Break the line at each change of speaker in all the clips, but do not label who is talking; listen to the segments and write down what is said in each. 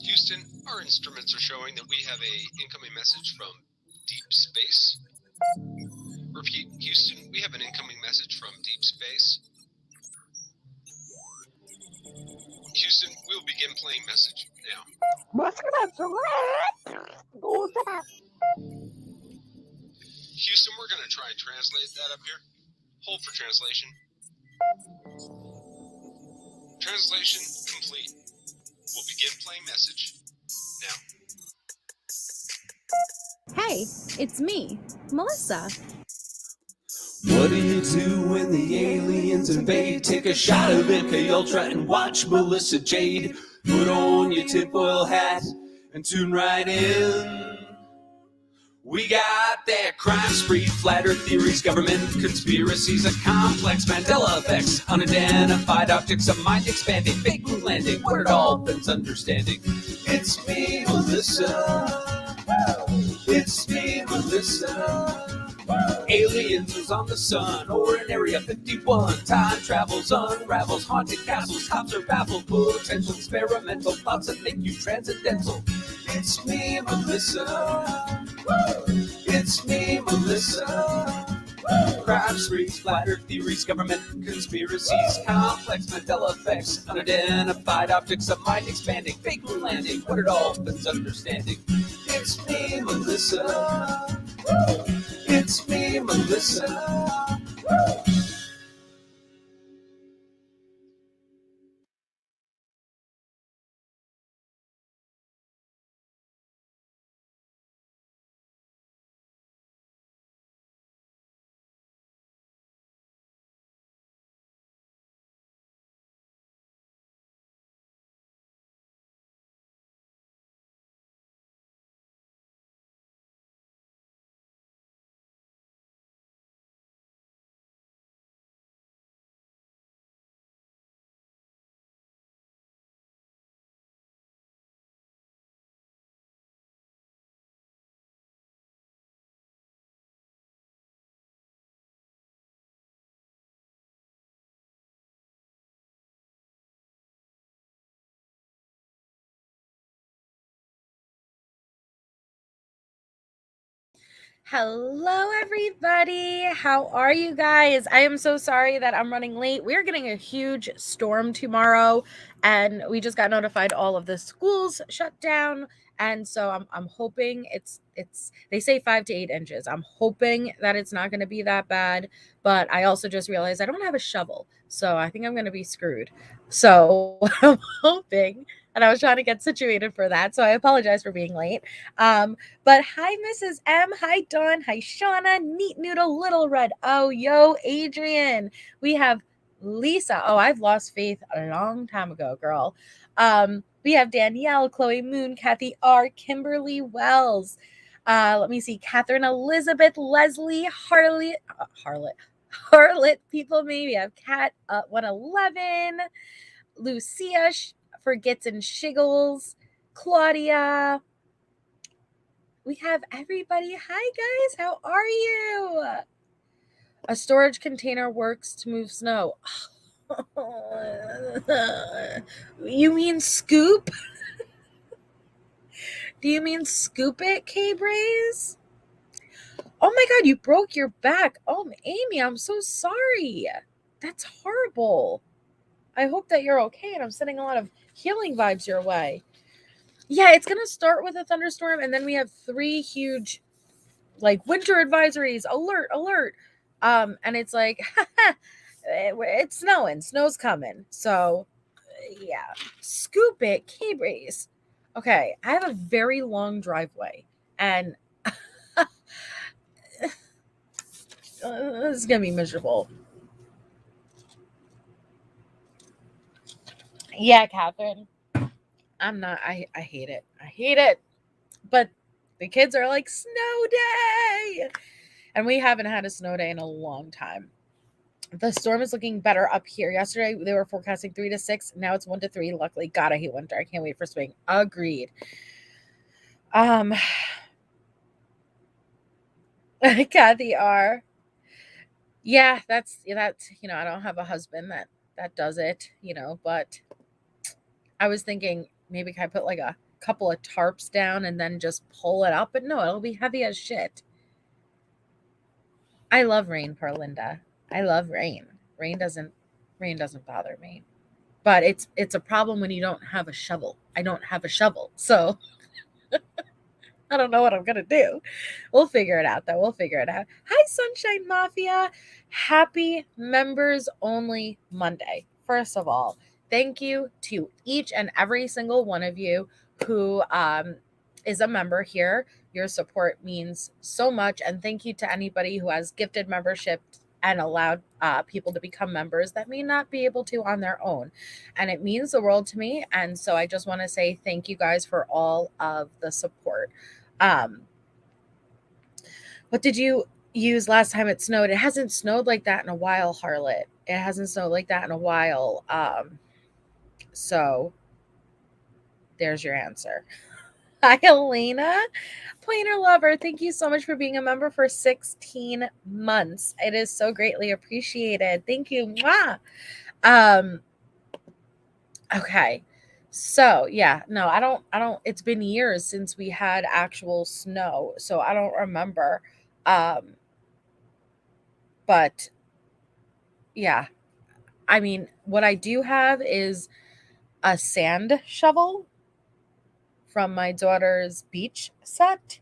Houston, our instruments are showing that we have a incoming message from deep space. Repeat, Houston, we have an incoming message from deep space. Houston, we'll begin playing message now. Houston, we're going to try and translate that up here. Hold for translation. Translation complete. We'll begin playing message now.
Hey, it's me, Melissa.
What do you do when the aliens invade? Take a shot of MK Ultra and watch Melissa Jade. Put on your tinfoil hat and tune right in. We got that crime spree, flat earth theories, government conspiracies, a complex Mandela effects, unidentified objects, a mind expanding, fake moon landing, what it all been understanding. It's me, Melissa. It's me, Melissa. Aliens is on the sun or in Area 51. Time travels, unravels, haunted castles, cops are baffled, potential experimental thoughts that make you transcendental. It's me, Melissa. It's me, Melissa. Crime sprees, flat earth theories, government conspiracies, complex Mandela effects, unidentified objects, a mind expanding, fake moon landing, what it all been understanding. It's me, Melissa. It's me, Melissa.
Hello, everybody. How are you guys? I am so sorry that I'm running late. We're getting a huge storm tomorrow, and we just got notified all of the schools shut down. And so I'm hoping it's they say 5 to 8 inches. I'm hoping that it's not going to be that bad, but I also just realized I don't have a shovel, so I think I'm going to be screwed. So I'm hoping, and I was trying to get situated for that. So I apologize for being late. But hi, Mrs. M. Hi, Dawn. Hi, Shauna. Neat Noodle, Little Red. Oh, yo, Adrian. We have Lisa. Oh, I've lost faith a long time ago, girl. We have Danielle, Chloe Moon, Kathy R, Kimberly Wells. Let me see. Catherine Elizabeth, Leslie, Harlot, people maybe. We have Cat 111, Lucia Forgets and Shiggles, Claudia. We have everybody. Hi, guys. How are you? A storage container works to move snow. You mean scoop? Do you mean scoop it, K-Braze? Oh my god, you broke your back. Oh, Amy, I'm so sorry. That's horrible. I hope that you're okay, and I'm sending a lot of healing vibes your way. Yeah, it's going to start with a thunderstorm, and then we have 3 huge winter advisories, alert. And it's like it's snow's coming. So yeah, scoop it, K-Brace. Okay, I have a very long driveway, and this is gonna be miserable. Yeah, Catherine, I'm not. I hate it. I hate it. But the kids are like, snow day, and we haven't had a snow day in a long time. The storm is looking better up here. Yesterday they were forecasting 3 to 6. Now it's 1 to 3. Luckily, God, I hate winter. I can't wait for spring. Agreed. Kathy R. Yeah, that's I don't have a husband that does it, but I was thinking maybe can I put like a couple of tarps down and then just pull it up. But no, it'll be heavy as shit. I love rain, poor Linda. I love rain. Rain doesn't bother me. But it's a problem when you don't have a shovel. I don't have a shovel. So I don't know what I'm going to do. We'll figure it out, though. We'll figure it out. Hi, Sunshine Mafia. Happy Members Only Monday. First of all, thank you to each and every single one of you who is a member here. Your support means so much. And thank you to anybody who has gifted membership and allowed people to become members that may not be able to on their own. And it means the world to me. And so I just want to say thank you guys for all of the support. What did you use last time it snowed? It hasn't snowed like that in a while, Harlot. It hasn't snowed like that in a while. So there's your answer. Hi, Elena. Pointer Lover, thank you so much for being a member for 16 months. It is so greatly appreciated. Thank you. Mwah. Okay. So yeah, no, I don't, it's been years since we had actual snow. So I don't remember. But yeah, I mean, what I do have is a sand shovel from my daughter's beach set,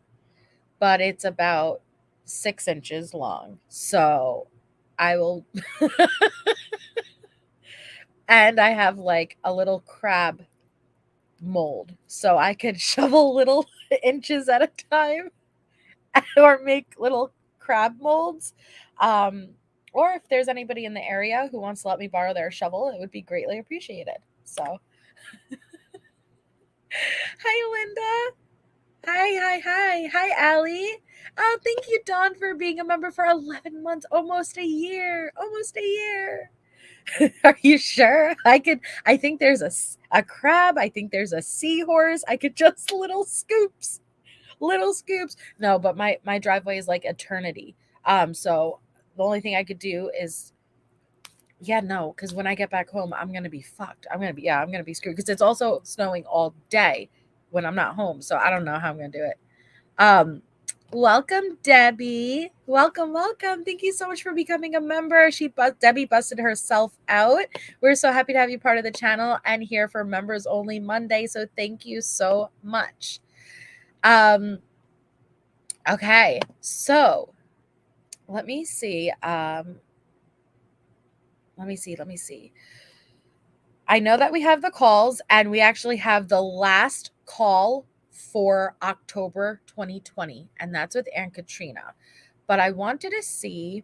but it's about 6 inches long. So I will, and I have like a little crab mold. So I could shovel little inches at a time or make little crab molds. Or if there's anybody in the area who wants to let me borrow their shovel, it would be greatly appreciated. So hi, Linda. Hi, Allie. Oh, thank you, Dawn, for being a member for 11 months, almost a year. Are you sure? I think there's a crab. I think there's a seahorse. I could just little scoops. No, but my driveway is like eternity. So the only thing I could do is, because when I get back home, I'm going to be fucked. I'm going to be screwed because it's also snowing all day when I'm not home. So I don't know how I'm going to do it. Welcome, Debbie. Welcome. Thank you so much for becoming a member. Debbie busted herself out. We're so happy to have you part of the channel and here for Members Only Monday. So thank you so much. Okay, so let me see. Let me see. I know that we have the calls, and we actually have the last call for October 2020, and that's with Aunt Katrina. But I wanted to see.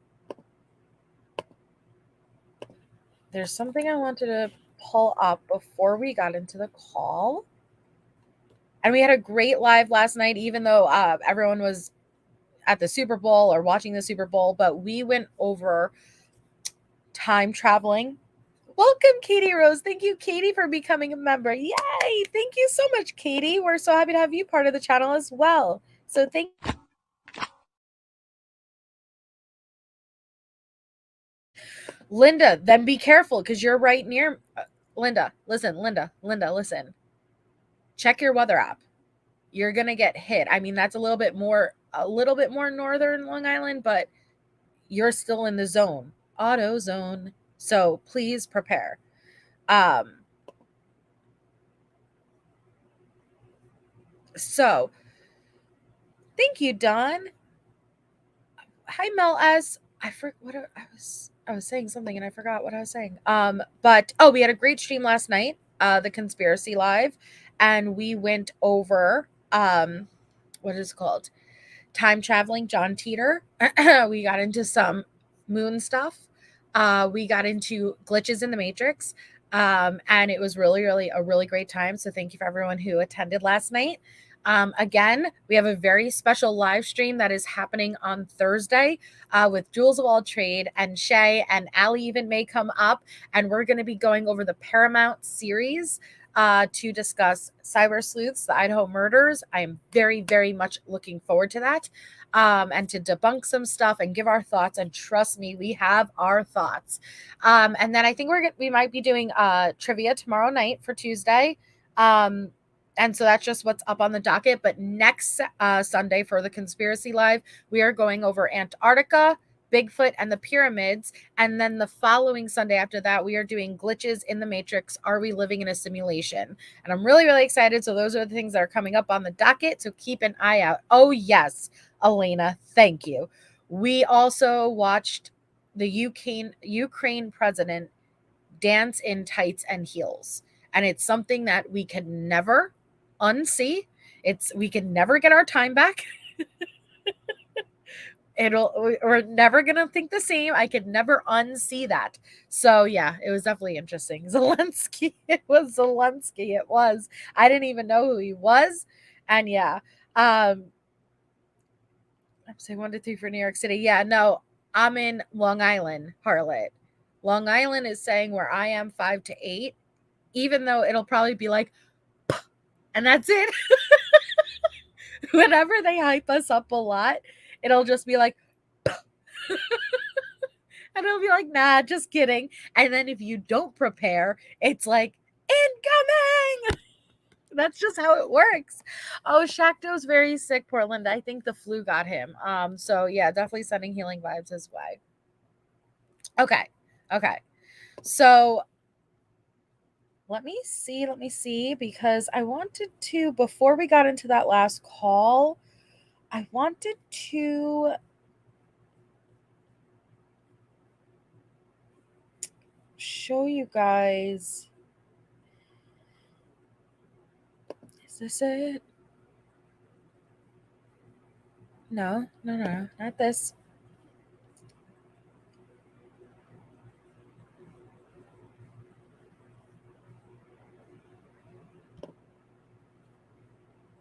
There's something I wanted to pull up before we got into the call. And we had a great live last night, even though everyone was at the Super Bowl or watching the Super Bowl, but we went over time traveling. Welcome, Katie Rose. Thank you, Katie, for becoming a member. Yay! Thank you so much, Katie. We're so happy to have you part of the channel as well. So thank you. Linda, then be careful because you're right near Linda. Listen. Check your weather app. You're gonna get hit. I mean, that's a little bit more northern Long Island, but you're still in the zone, auto zone. So please prepare. So thank you, Don. Hi, Mel S. I was saying something and I forgot what I was saying. But we had a great stream last night, the Conspiracy Live, and we went over what is it called? Time traveling John Teeter. We got into some moon stuff. We got into glitches in the Matrix. And it was really a really great time. So thank you for everyone who attended last night. Again, we have a very special live stream that is happening on Thursday with Jules of All Trade and Shay, and Allie even may come up, and we're going to be going over the Paramount series to discuss Cyber Sleuths, the Idaho murders. I am very much looking forward to that, and to debunk some stuff and give our thoughts. And trust me, we have our thoughts. And then I think we might be doing trivia tomorrow night for Tuesday. And so that's just what's up on the docket. But next Sunday for the Conspiracy Live, we are going over Antarctica, Bigfoot, and the pyramids. And then the following Sunday after that, we are doing glitches in the Matrix. Are we living in a simulation? And I'm really, really excited. So those are the things that are coming up on the docket. So keep an eye out. Oh, yes, Elena, thank you. We also watched the Ukraine president dance in tights and heels. And it's something that we can never unsee. We can never get our time back. We're never gonna think the same. I could never unsee that. So yeah, it was definitely interesting. Zelensky, it was Zelensky. It was. I didn't even know who he was. And yeah. I'm saying 1 to 3 for New York City. Yeah, no, I'm in Long Island, Harlot. Long Island is saying where I am 5 to 8, even though it'll probably be like, and that's it. Whenever they hype us up a lot, it'll just be like, and it'll be like, nah, just kidding. And then if you don't prepare, it's like, incoming. That's just how it works. Oh, Shakto's very sick, Portland. I think the flu got him. So yeah, definitely sending healing vibes his way. Okay. So let me see, because I wanted to, before we got into that last call, I wanted to show you guys. Is this it? No, not this.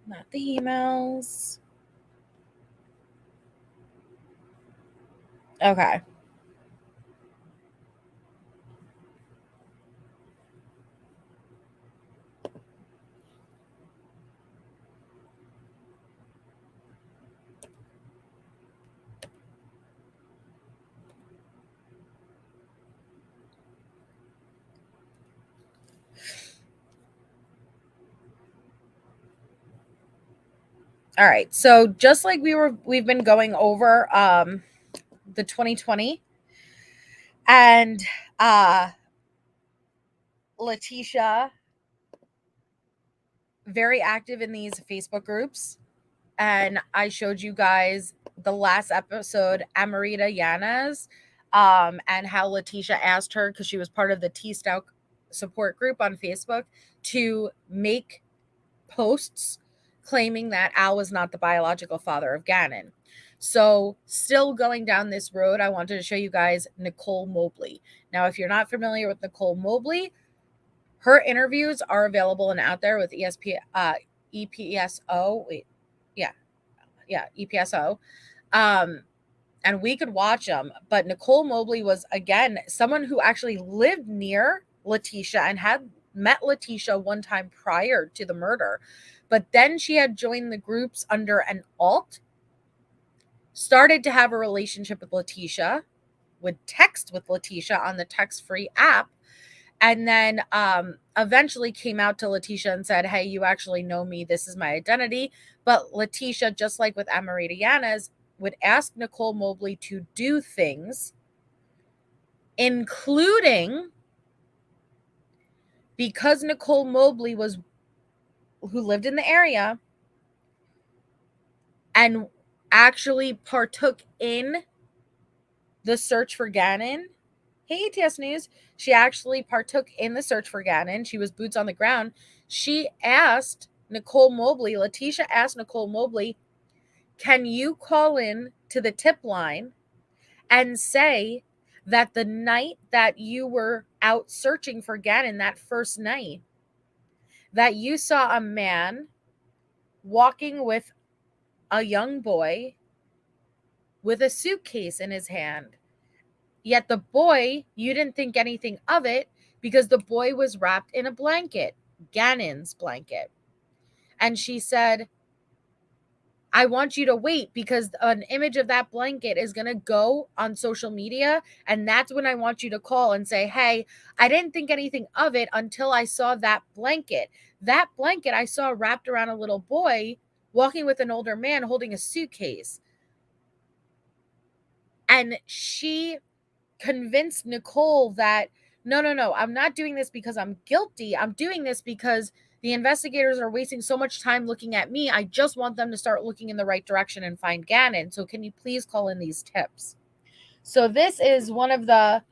Not the emails. Okay. All right. So just like we've been going over the 2020 and Leticia, very active in these Facebook groups. And I showed you guys the last episode, Amarita Yanez, and how Leticia asked her, because she was part of the Stauch support group on Facebook, to make posts claiming that Al was not the biological father of Gannon. So still going down this road, I wanted to show you guys Nicole Mobley. Now, if you're not familiar with Nicole Mobley, her interviews are available and out there with EPSO. EPSO. And we could watch them. But Nicole Mobley was, again, someone who actually lived near Leticia and had met Leticia one time prior to the murder. But then she had joined the groups under an alt, started to have a relationship with Leticia, would text with Leticia on the text-free app, and then eventually came out to Leticia and said, hey, you actually know me. This is my identity. But Leticia, just like with Amarita Yanez, would ask Nicole Mobley to do things, including, because Nicole Mobley who lived in the area and actually partook in the search for Gannon. Hey, ATS News. She actually partook in the search for Gannon. She was boots on the ground. She asked Nicole Mobley, Leticia asked Nicole Mobley, can you call in to the tip line and say that the night that you were out searching for Gannon, that first night, that you saw a man walking with a young boy with a suitcase in his hand. Yet the boy, you didn't think anything of it because the boy was wrapped in a blanket, Gannon's blanket. And she said, I want you to wait because an image of that blanket is going to go on social media. And that's when I want you to call and say, hey, I didn't think anything of it until I saw that blanket. That blanket I saw wrapped around a little boy walking with an older man holding a suitcase. And she convinced Nicole that, no, I'm not doing this because I'm guilty. I'm doing this because the investigators are wasting so much time looking at me. I just want them to start looking in the right direction and find Gannon. So can you please call in these tips? So this is one of the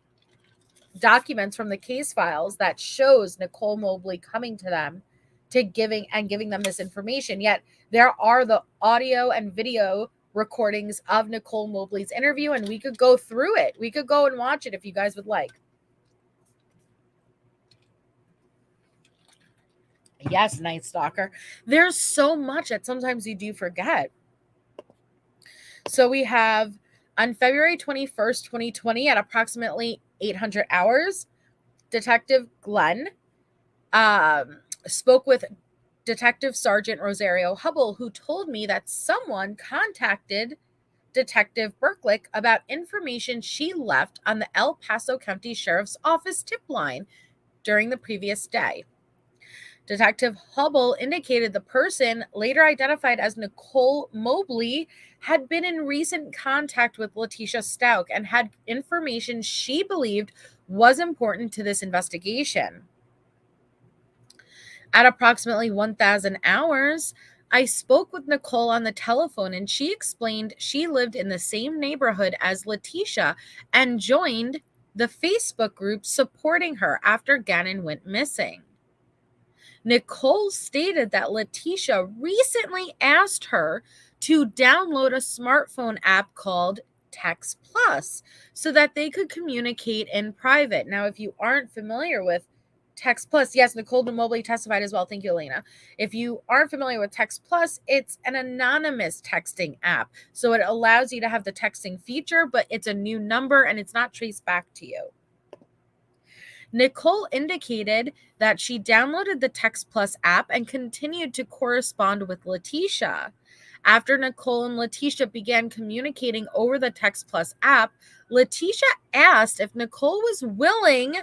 documents from the case files that shows Nicole Mobley coming to them to giving them this information. Yet there are the audio and video recordings of Nicole Mobley's interview, and we could go through it. We could go and watch it if you guys would like. Yes, Night Stalker. There's so much that sometimes you do forget. So we have on February 21st, 2020 at approximately 800 hours, Detective Glenn spoke with Detective Sergeant Rosario Hubble, who told me that someone contacted Detective Berklick about information she left on the El Paso County Sheriff's Office tip line during the previous day. Detective Hubble indicated the person, later identified as Nicole Mobley, had been in recent contact with Letecia Stauch and had information she believed was important to this investigation. At approximately 1,000 hours, I spoke with Nicole on the telephone, and she explained she lived in the same neighborhood as Leticia and joined the Facebook group supporting her after Gannon went missing. Nicole stated that Leticia recently asked her to download a smartphone app called Text Plus so that they could communicate in private. Now, if you aren't familiar with Text Plus, yes, Nicole Mobley testified as well. Thank you, Elena. If you aren't familiar with Text Plus, it's an anonymous texting app. So it allows you to have the texting feature, but it's a new number and it's not traced back to you. Nicole indicated that she downloaded the Text Plus app and continued to correspond with Leticia. After Nicole and Leticia began communicating over the Text Plus app, Leticia asked if Nicole was willing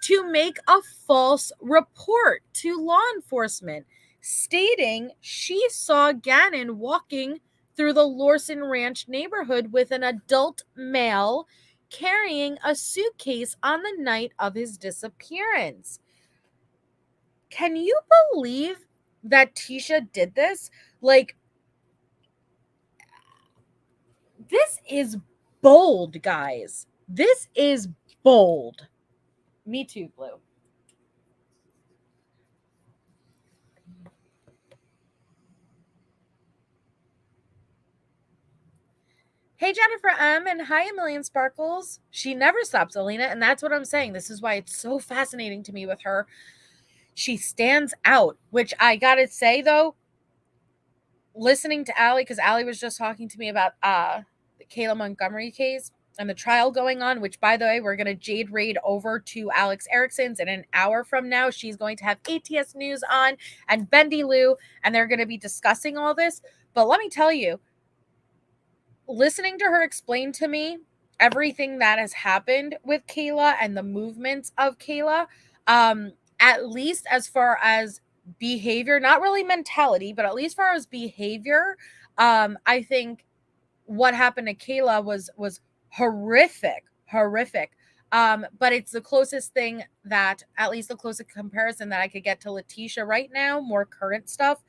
to make a false report to law enforcement, stating she saw Gannon walking through the Lorson Ranch neighborhood with an adult male carrying a suitcase on the night of his disappearance. Can you believe that Tisha did this? Like, this is bold, guys. This is bold. Me too, Blue. Hey, Jennifer M. And hi, A Million Sparkles. She never stops, Alina. And that's what I'm saying. This is why it's so fascinating to me with her. She stands out, which I got to say, though, listening to Allie, because Allie was just talking to me about the Kayla Montgomery case and the trial going on, which, by the way, we're going to Jade raid over to Alex Erickson's in an hour from now. She's going to have ATS News on and Bendy Lou, and they're going to be discussing all this. But let me tell you, listening to her explain to me everything that has happened with Kayla and the movements of Kayla, at least as far as behavior, not really mentality, but at least far as behavior, I think what happened to Kayla was horrific. But it's the closest thing that, at least the closest comparison that I could get to Leticia right now, more current stuff,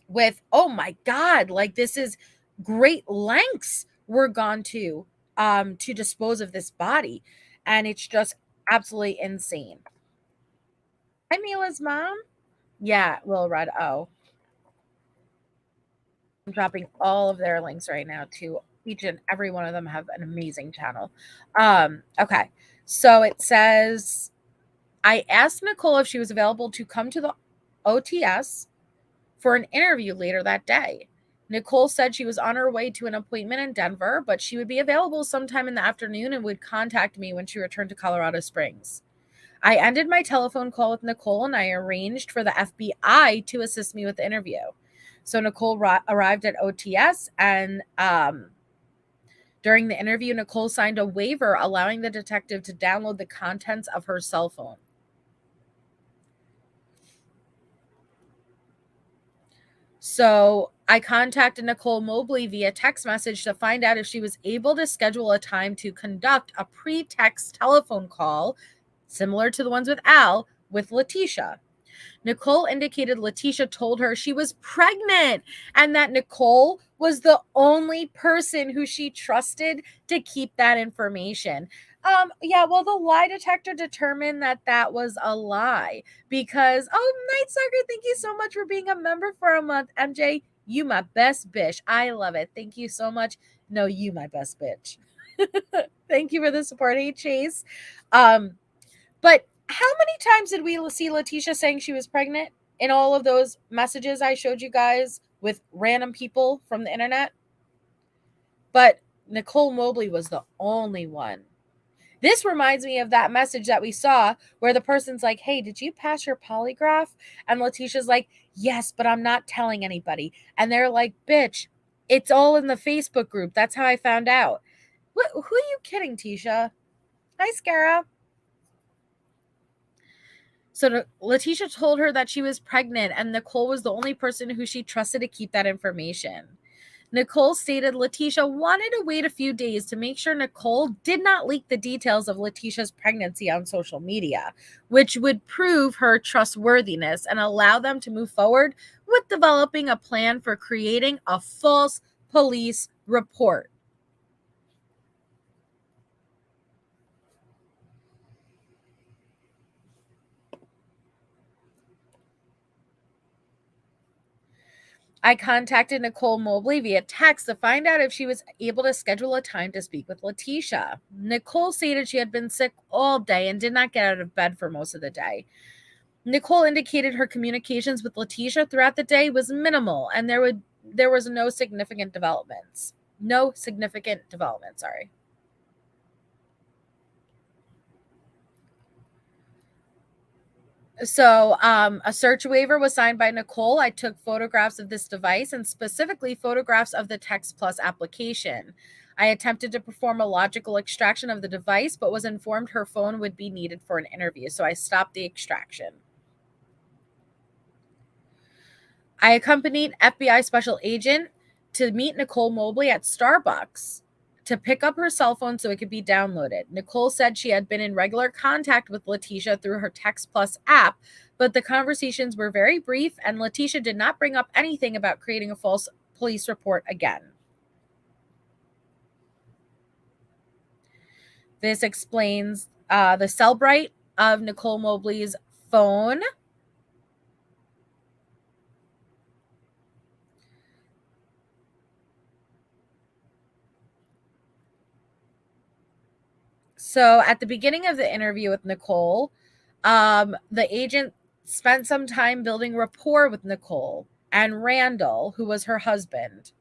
with, oh my God, like, this is great lengths we're gone to dispose of this body. And it's just absolutely insane. Hi, Mila's mom. Yeah, Will Red O. I'm dropping all of their links right now to each and every one of them have an amazing channel. Okay. So it says, I asked Nicole if she was available to come to the OTS for an interview later that day. Nicole said she was on her way to an appointment in Denver, but she would be available sometime in the afternoon and would contact me when she returned to Colorado Springs. I ended my telephone call with Nicole and I arranged for the FBI to assist me with the interview. So Nicole arrived at OTS, and during the interview, Nicole signed a waiver allowing the detective to download the contents of her cell phone. So I contacted Nicole Mobley via text message to find out if she was able to schedule a time to conduct a pre-text telephone call, similar to the ones with Al, with Leticia. Nicole indicated Leticia told her she was pregnant and that Nicole was the only person who she trusted to keep that information. Yeah, well, the lie detector determined that that was a lie because, Night Sucker, thank you so much for being a member for a month. MJ, you my best bitch. I love it. Thank you so much. No, you my best bitch. Thank you for the support. Hey, Chase. But how many times did we see Leticia saying she was pregnant in all of those messages I showed you guys with random people from the internet? But Nicole Mobley was the only one. This reminds me of that message that we saw where the person's like, hey, did you pass your polygraph? And Leticia's like, yes, but I'm not telling anybody. And they're like, bitch, it's all in the Facebook group. That's how I found out. Who are you kidding, Tisha? Hi, Scara. So Leticia told her that she was pregnant and Nicole was the only person who she trusted to keep that information. Nicole stated Leticia wanted to wait a few days to make sure Nicole did not leak the details of Leticia's pregnancy on social media, which would prove her trustworthiness and allow them to move forward with developing a plan for creating a false police report. I contacted Nicole Mobley via text to find out if she was able to schedule a time to speak with Leticia. Nicole stated she had been sick all day and did not get out of bed for most of the day. Nicole indicated her communications with Leticia throughout the day was minimal and there was no significant developments. Sorry. So a search waiver was signed by Nicole. I took photographs of this device and specifically photographs of the Text Plus application. I attempted to perform a logical extraction of the device, but was informed her phone would be needed for an interview, so I stopped the extraction. I accompanied FBI Special Agent to meet Nicole Mobley at Starbucks to pick up her cell phone so it could be downloaded. Nicole said she had been in regular contact with Leticia through her Text Plus app, but the conversations were very brief and Leticia did not bring up anything about creating a false police report again. This explains the Cellbrite of Nicole Mobley's phone. So at the beginning of the interview with Nicole, the agent spent some time building rapport with Nicole and Randall, who was her husband.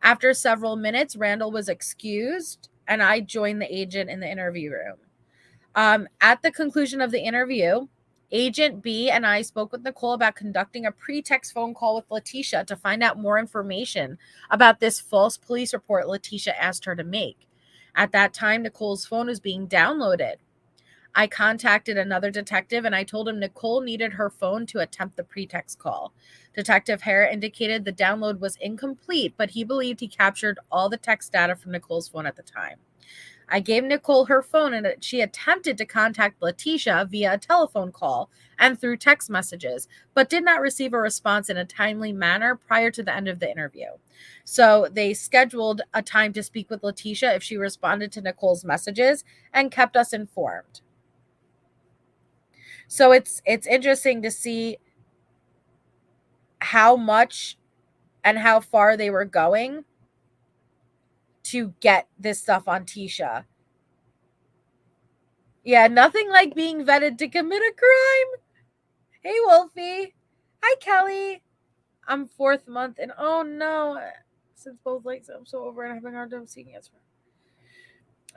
After several minutes, Randall was excused, and I joined the agent in the interview room. At the conclusion of the interview, Agent B and I spoke with Nicole about conducting a pre-text phone call with Leticia to find out more information about this false police report Leticia asked her to make. At that time, Nicole's phone was being downloaded. I contacted another detective and I told him Nicole needed her phone to attempt the pretext call. Detective Hare indicated the download was incomplete, but he believed he captured all the text data from Nicole's phone at the time. I gave Nicole her phone and she attempted to contact Leticia via a telephone call and through text messages, but did not receive a response in a timely manner prior to the end of the interview. So they scheduled a time to speak with Leticia if she responded to Nicole's messages and kept us informed. So it's interesting to see how much and how far they were going to get this stuff on Tisha. Yeah, nothing like being vetted to commit a crime. Hey, Wolfie. Hi, Kelly. I'm 4th month and oh no, since both legs, I'm so over and having a hard time seeing answer.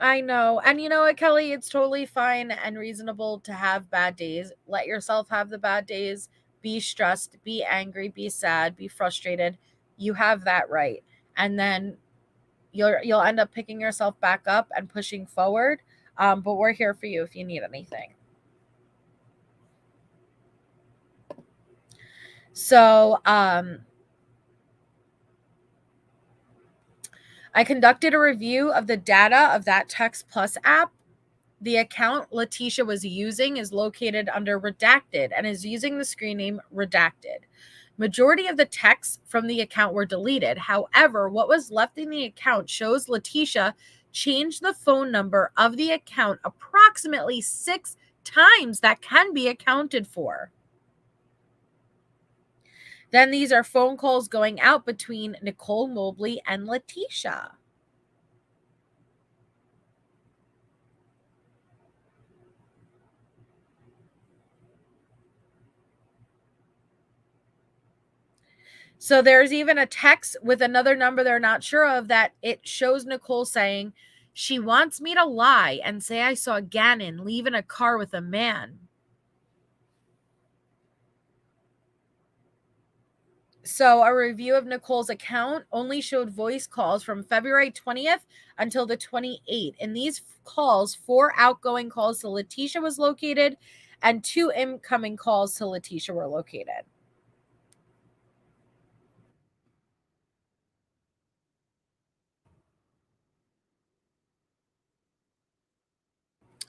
I know. And you know what, Kelly? It's totally fine and reasonable to have bad days. Let yourself have the bad days. be stressed, be angry, be sad, be frustrated. You have that right. And then you'll end up picking yourself back up and pushing forward. But we're here for you if you need anything. So I conducted a review of the data of that Text Plus app. The account Leticia was using is located under redacted and is using the screen name redacted. Majority of the texts from the account were deleted. However, what was left in the account shows Leticia changed the phone number of the account approximately 6 times. That can be accounted for. Then these are phone calls going out between Nicole, Mobley, and Letecia. So there's even a text with another number they're not sure of that it shows Nicole saying, she wants me to lie and say I saw Gannon leave in a car with a man. So a review of Nicole's account only showed voice calls from February 20th until the 28th. In these calls, 4 outgoing calls to Leticia was located and 2 incoming calls to Leticia were located.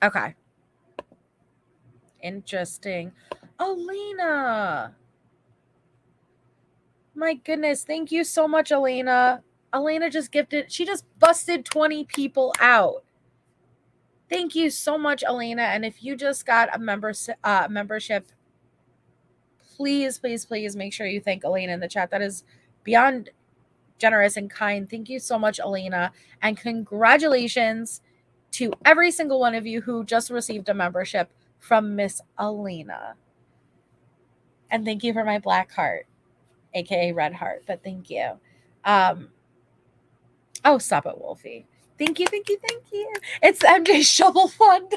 Okay. Interesting. Elena. My goodness. Thank you so much, Elena. Elena just gifted, she just busted 20 people out. Thank you so much, Elena. And if you just got a membership, please, please, please make sure you thank Elena in the chat. That is beyond generous and kind. Thank you so much, Elena. And congratulations to every single one of you who just received a membership from Miss Elena. And thank you for my black heart, aka red heart, but thank you. Oh, stop it, Wolfie. Thank you, thank you, thank you. It's MJ Shovel Fund.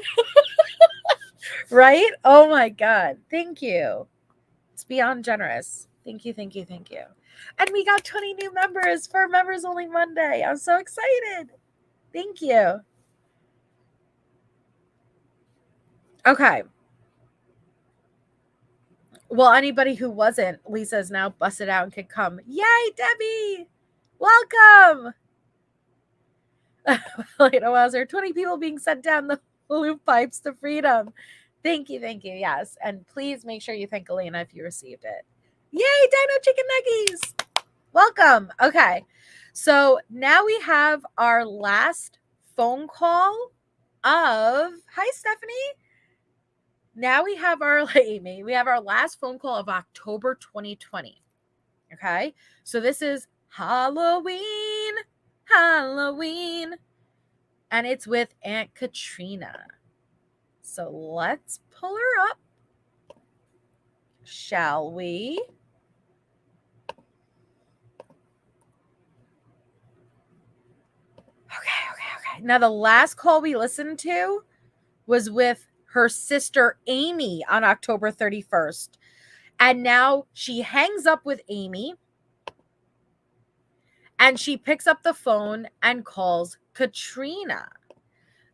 Right? Oh my God. Thank you. It's beyond generous. Thank you, thank you, thank you. And we got 20 new members for Members Only Monday. I'm so excited. Thank you. Okay. Well, anybody who wasn't, Lisa is now busted out and can come. Yay, Debbie! Welcome! Was there 20 people being sent down the loop pipes to freedom? Thank you, yes. And please make sure you thank Elena if you received it. Yay, Dino Chicken Nuggies! Welcome. Okay, so now we have our last phone call of, hi, Stephanie. Now we have our, Amy, we have our last phone call of October 2020. Okay, so this is Halloween, and it's with Aunt Katrina. So let's pull her up, shall we? Okay. Now, the last call we listened to was with her sister Amy on October 31st. And now she hangs up with Amy and she picks up the phone and calls Katrina.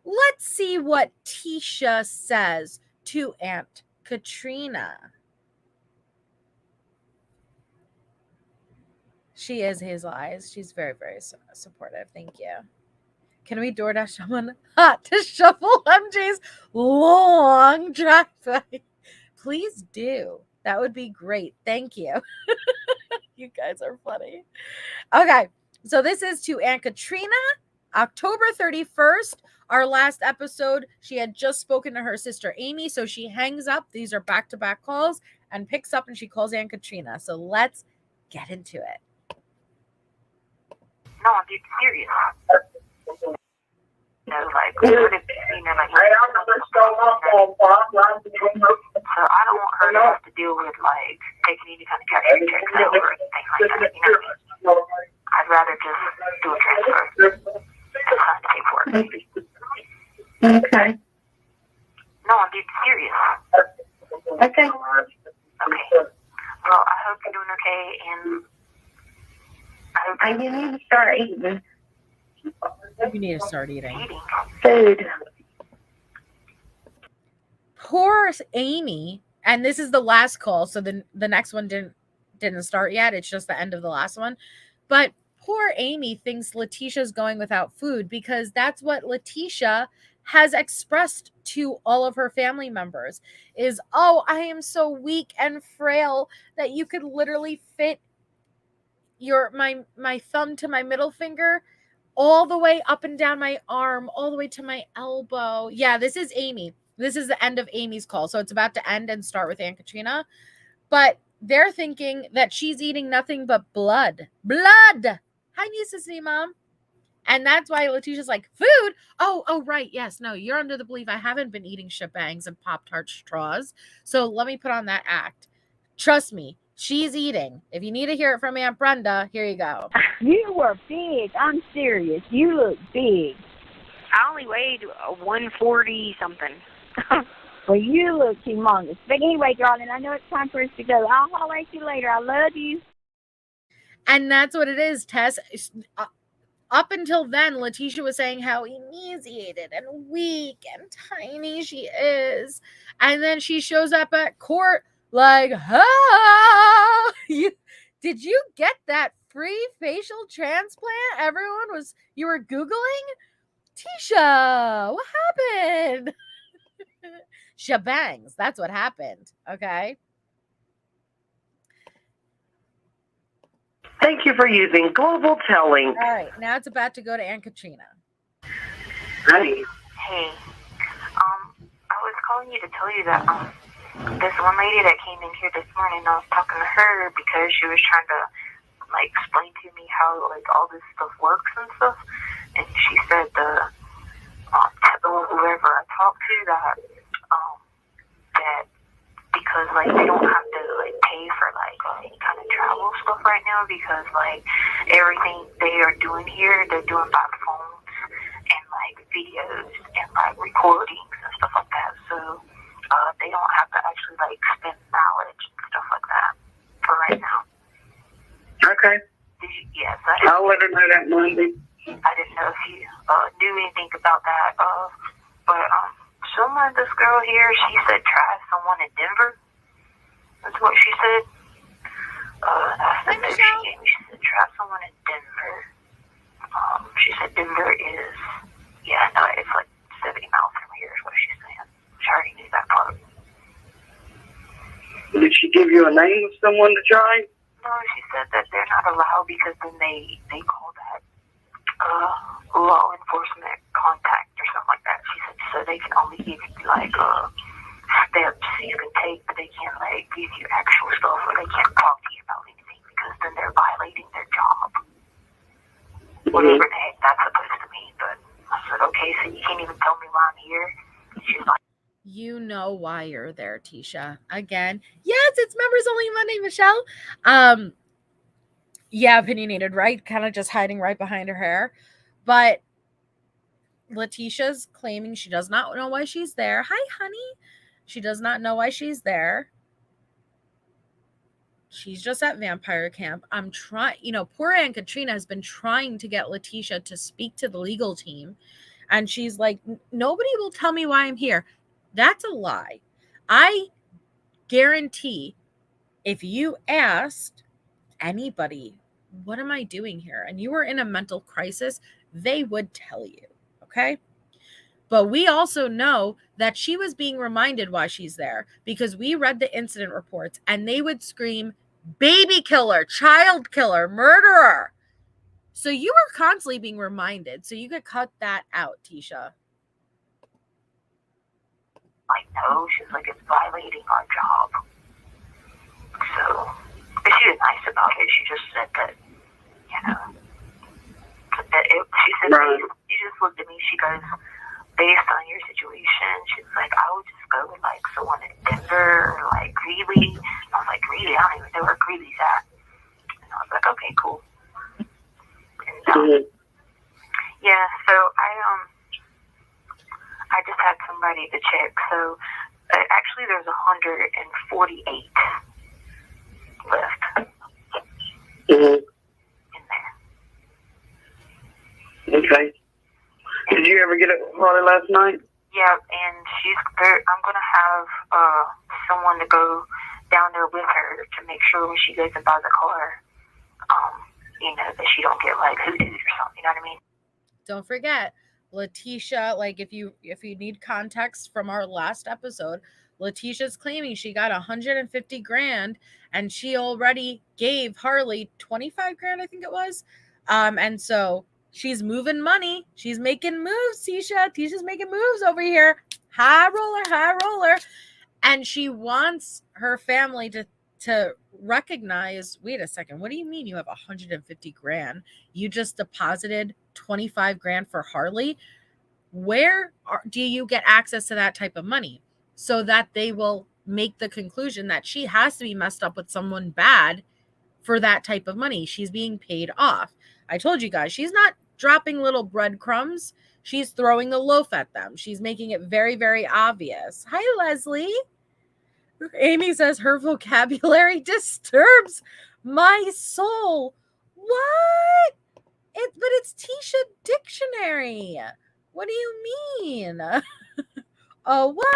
Let's see what Tisha says to Aunt Katrina. She is Hazel Eyes. She's very, very supportive. Thank you. Can we DoorDash someone to shuffle MJ's long driveway? Please do. That would be great. Thank you. You guys are funny. Okay, so this is to Aunt Katrina, October 31st, our last episode. She had just spoken to her sister Amy, so she hangs up. These are back-to-back calls and picks up and she calls Aunt Katrina. So let's get into it.
No, I'm being serious. What if, like, so I don't want her to have to deal with, like, taking any kind of cash checks out or anything like that, you know what I mean? I'd rather just do a transfer. Just have to pay for it.
Okay.
No, I'm being serious.
Okay.
Okay. Well, I hope you're doing okay, and I hope
I need to start eating
You need to start eating.
food.
Poor Amy, and this is the last call, so the next one didn't start yet. It's just the end of the last one. But poor Amy thinks Leticia's going without food because that's what Leticia has expressed to all of her family members is, oh, I am so weak and frail that you could literally fit my thumb to my middle finger all the way up and down my arm, all the way to my elbow. Yeah, this is Amy. This is the end of Amy's call. So it's about to end and start with Aunt Katrina. But they're thinking that she's eating nothing but blood. Blood! Hi, Nisasi, Mom. And that's why Leticia's like, food? Oh, right. Yes. No, you're under the belief I haven't been eating shebangs and Pop-Tart straws. So let me put on that act. Trust me, she's eating. If you need to hear it from Aunt Brenda, here you go.
You were big. I'm serious. You look big.
I only weighed 140 something.
Well, you look humongous. But anyway, darling, I know it's time for us to go. I'll holler at you later. I love you.
And that's what it is, Tess. Up until then, Leticia was saying how emaciated and weak and tiny she is. And then she shows up at court like, ah! Did you get that free facial transplant? You were Googling? Tisha, what happened? Shebangs, that's what happened, okay?
Thank you for using Global Telling.
All right, now it's about to go to Aunt Katrina.
Honey.
Hey, I was calling you to tell you that this one lady that came in here this morning, I was talking to her because she was trying to like explain to me how like all this stuff works and stuff, and she said whoever I talked to that because like they don't have to like pay for like any kind of travel stuff right now because like everything they are doing here they're doing by phones and like videos and like recordings and stuff like that, so they don't have to actually like spend knowledge and stuff like that for right now.
Okay.
Yes,
I'll let her know that Monday.
I didn't know if you knew anything about that, but this girl here, she said try someone in Denver. That's what she said. That's the tip she gave me. She said try someone in Denver. She said Denver is, it's like 70 miles from here is what she's saying. She already knew that part.
Did she give you a name of someone to try?
No, she said that they're not allowed because then they call that law enforcement contact or something like that. She said so they can only give you like steps you can take, but they can't like give you actual stuff or they can't talk to you about anything because then they're violating their job. Whatever the heck that's supposed to mean. But I said, okay, so you can't even tell me why I'm here. And she's like,
you know why you're there, Tisha. Again, yes, it's Members Only Monday, Michelle. Yeah, opinionated, right? Kind of just hiding right behind her hair. But Leticia's claiming she does not know why she's there. Hi, honey. She does not know why she's there. She's just at vampire camp. I'm trying, poor Aunt Katrina has been trying to get Leticia to speak to the legal team. And she's like, nobody will tell me why I'm here. That's a lie. I guarantee if you asked anybody, what am I doing here? And you were in a mental crisis, they would tell you, okay? But we also know that she was being reminded why she's there because we read the incident reports and they would scream, baby killer, child killer, murderer. So you were constantly being reminded. So you could cut that out, Tisha.
like, no, she's like, it's violating our job. So, but she was nice about it. She just said that, she said,
right.
She just looked at me, she goes, based on your situation, she's like, I would just go with like someone in Denver or like Greeley. And I was like, Greeley? I don't even know where Greeley's at. And I was like, okay, cool. And, yeah, so I just had somebody to check. So actually there's 148 left
Mm-hmm.
in there.
Okay. Did you ever get up with Harley last night?
Yeah, and I'm gonna have someone to go down there with her to make sure when she goes and buys a car, that she don't get like hooded or something. You know what I mean?
Don't forget, Leticia, like if you need context from our last episode, Leticia's claiming she got 150 grand and she already gave Harley 25 grand, I think it was. And so she's moving money. She's making moves, Tisha. Tisha's making moves over here. High roller, high roller. And she wants her family to recognize, wait a second, what do you mean you have 150 grand? You just deposited 25 grand for Harley. Where do you get access to that type of money? So that they will make the conclusion that she has to be messed up with someone bad for that type of money. She's being paid off. I told you guys, she's not dropping little breadcrumbs. She's throwing the loaf at them. She's making it very, very obvious. Hi, Leslie. Amy says her vocabulary disturbs my soul. What? But it's Tisha Dictionary. What do you mean? Oh, what?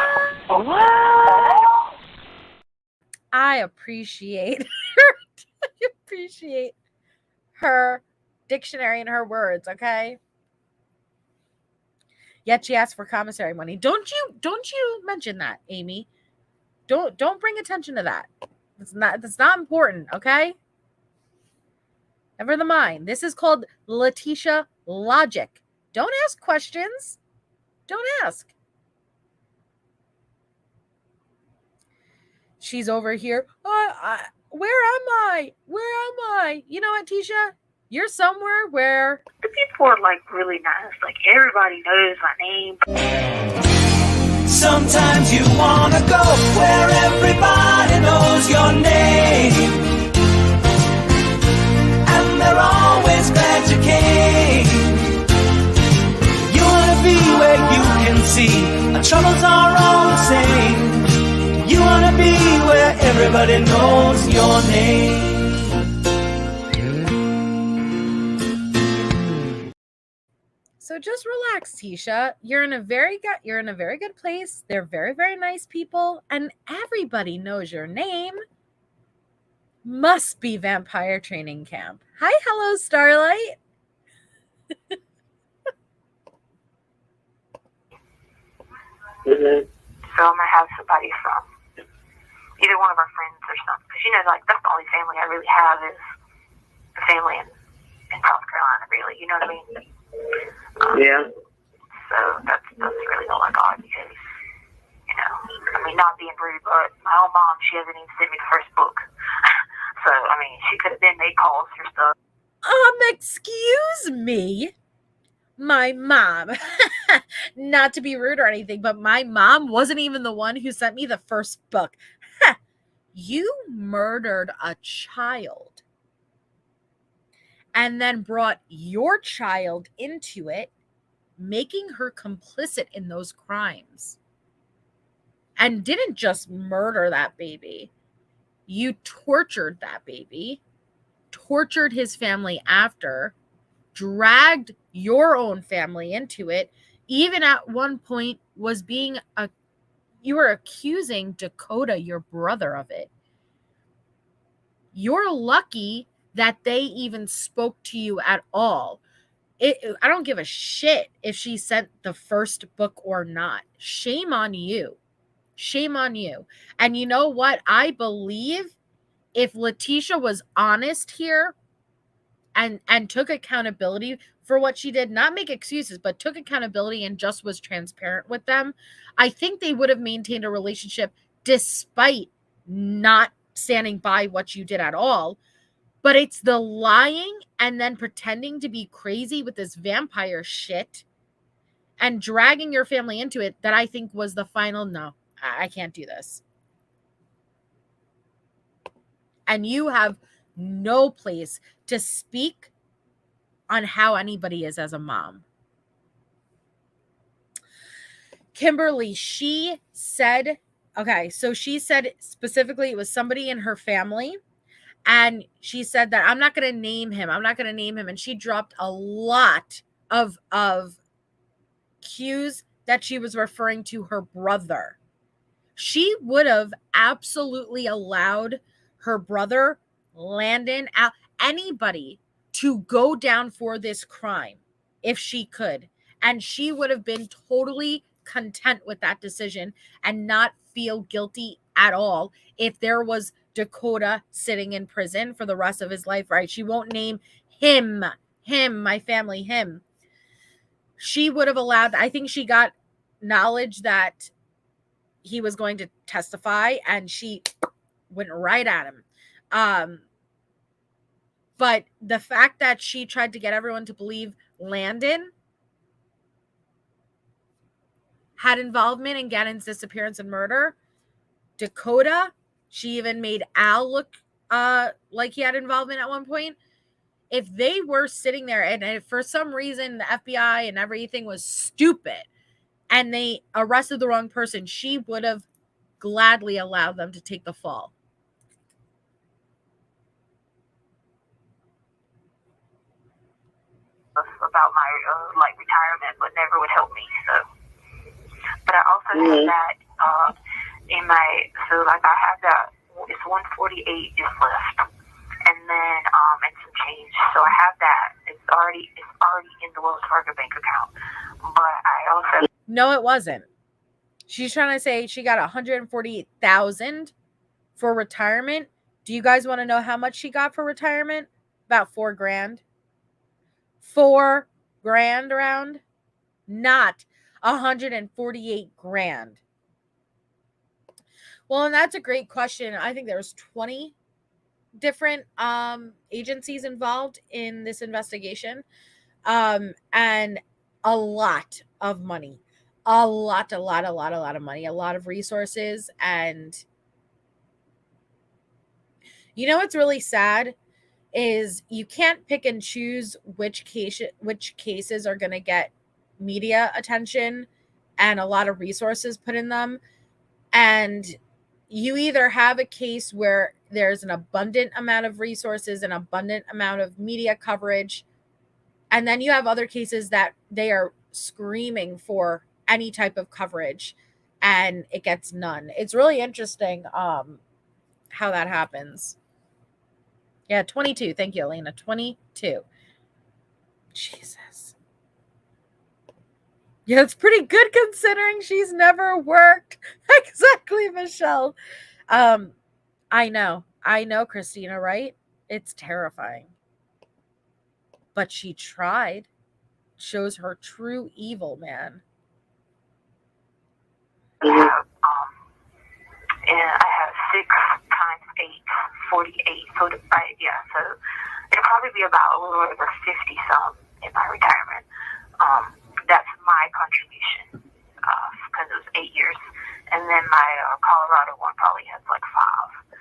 Oh, what?
I appreciate her. I appreciate her dictionary and her words, okay? Yet she asked for commissary money. Don't you mention that, Amy. Don't bring attention to that. That's not important, okay? Never the mind. This is called Leticia logic. Don't ask questions. Don't ask. She's over here. Where am I? Where am I? You know what, Tisha? You're somewhere where
The people are like really nice. Like everybody knows my name.
Sometimes you wanna go where everybody knows your name, and they're always glad you came. You wanna be where you can see our troubles are all the same. You wanna be where everybody knows your name.
So just relax, Tisha. You're in a very good place. They're very, very nice people, and everybody knows your name. Must be Vampire Training Camp. Hi, hello, Starlight.
Mm-hmm.
So I'm gonna have somebody from either one of our friends or something. Because like that's the only family I really have is the family in South Carolina. Really, you know what I mean?
Yeah.
So that's really all I got because not being rude, but my own mom, she hasn't even sent me the first book. So she could have been made calls for stuff.
Excuse me. My mom, not to be rude or anything, but my mom wasn't even the one who sent me the first book. You murdered a child and then brought your child into it, making her complicit in those crimes. And didn't just murder that baby. You tortured that baby, tortured his family after, dragged your own family into it, even at one point you were accusing Dakota, your brother, of it. You're lucky that they even spoke to you at all. I don't give a shit if she sent the first book or not. Shame on you. Shame on you. And you know what? I believe if Leticia was honest here and took accountability for what she did, not make excuses, but took accountability and just was transparent with them, I think they would have maintained a relationship despite not standing by what you did at all. But it's the lying and then pretending to be crazy with this vampire shit and dragging your family into it that I think was the final, no, I can't do this. And you have no place to speak on how anybody is as a mom. Kimberly, she said specifically it was somebody in her family. And she said that I'm not going to name him. I'm not going to name him. And she dropped a lot of cues that she was referring to her brother. She would have absolutely allowed her brother, Landon, anybody to go down for this crime if she could. And she would have been totally content with that decision and not feel guilty at all if there was Dakota sitting in prison for the rest of his life, right? She won't name him, my family, him. She would have allowed, I think she got knowledge that he was going to testify and she went right at him. But the fact that she tried to get everyone to believe Landon had involvement in Gannon's disappearance and murder, Dakota, she even made Al look like he had involvement at one point. If they were sitting there and if for some reason the FBI and everything was stupid and they arrested the wrong person, she would have gladly allowed them to take the fall.
About my like retirement, but never would help me. So, but I also have that in my like I have that it's 148 is left, and then and some change. So I have that. It's already in the Wells Fargo bank account. But I also
no, it wasn't. She's trying to say she got $148,000 for retirement. Do you guys want to know how much she got for retirement? About $4,000. $4,000 around, not $148,000. Well, and that's a great question. I think there's 20 different agencies involved in this investigation, and a lot of money, a lot of money, a lot of resources. And you know what's really sad is you can't pick and choose which cases are going to get media attention and a lot of resources put in them. And you either have a case where there's an abundant amount of resources, an abundant amount of media coverage, and then you have other cases that they are screaming for any type of coverage and it gets none. It's really interesting how that happens. Yeah, 22. Thank you, Elena. 22. Jesus. Yeah, it's pretty good considering she's never worked. Exactly, Michelle. I know, Christina, right? It's terrifying. But she tried. Shows her true evil, man.
And I have 6 times 8, 48. So so it'll probably be about a little over 50 some in my retirement. That's my contribution because it was 8 years, and then my Colorado one probably has like 5.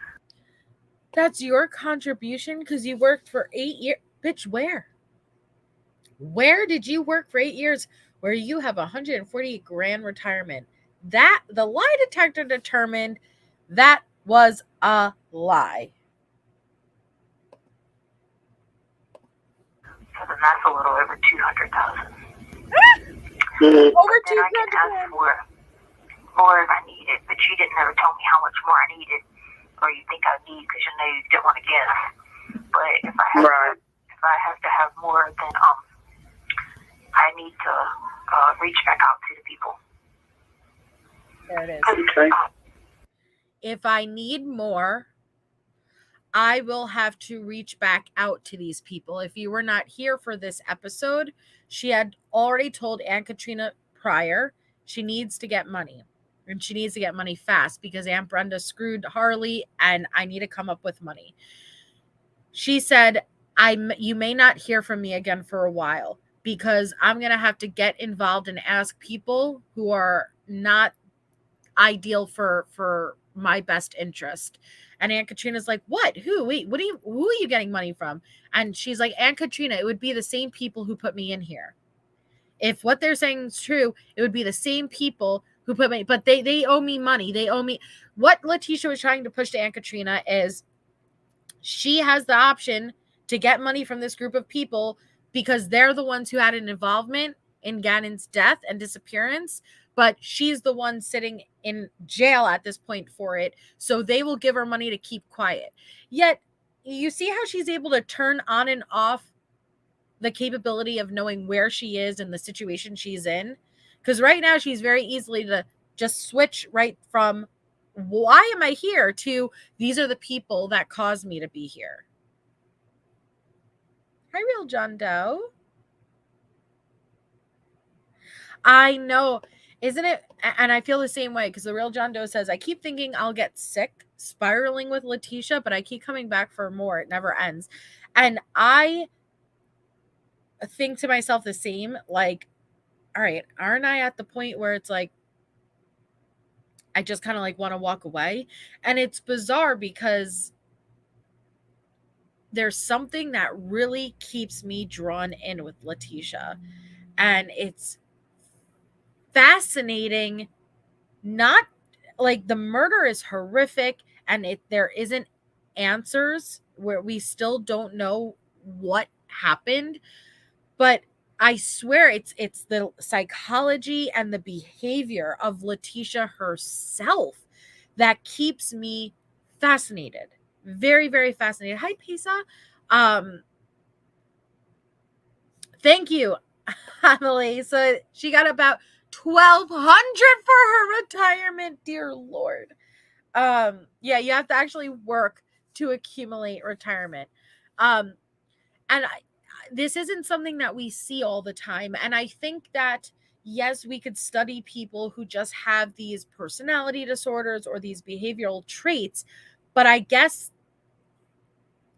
That's your contribution because you worked for 8 years, bitch. Where did you work for 8 years where you have $148,000 retirement? That the lie detector determined that was a lie.
So then that's a little over 200,000.
Over 200,000.
I can ask for more if I need it, but you didn't ever tell me how much more I needed, or you think I need because you know you didn't want to guess. But if I have to have more, then I need to reach back out to the people.
There it is.
Okay.
If I need more, I will have to reach back out to these people. If you were not here for this episode, she had already told Aunt Katrina prior she needs to get money. And she needs to get money fast because Aunt Brenda screwed Harley and I need to come up with money. She said, you may not hear from me again for a while because I'm going to have to get involved and ask people who are not ideal for my best interest. And Aunt Katrina's like, what? Who? Wait, who are you getting money from? And she's like, Aunt Katrina, it would be the same people who put me in here. If what they're saying is true, it would be the same people who put me, but they owe me money. They owe me. What Leticia was trying to push to Aunt Katrina is she has the option to get money from this group of people because they're the ones who had an involvement in Gannon's death and disappearance, but she's the one sitting in jail at this point for it, so they will give her money to keep quiet. Yet, you see how she's able to turn on and off the capability of knowing where she is and the situation she's in? Because right now she's very easily to just switch right from why am I here to these are the people that caused me to be here. Hi, Real John Doe. I know, isn't it? And I feel the same way because the Real John Doe says, I keep thinking I'll get sick spiraling with Letecia, but I keep coming back for more. It never ends. And I think to myself the same, like, all right, aren't I at the point where it's like, I just kind of like want to walk away? And it's bizarre because there's something that really keeps me drawn in with Letecia. And it's fascinating. Not like the murder is horrific and there isn't answers, where we still don't know what happened, but I swear it's the psychology and the behavior of Letecia herself that keeps me fascinated. Very, very fascinated. Hi, Pesa. Thank you, Emily. So she got about $1,200 for her retirement. Dear Lord. Yeah, you have to actually work to accumulate retirement. And this isn't something that we see all the time. And I think that, yes, we could study people who just have these personality disorders or these behavioral traits, but I guess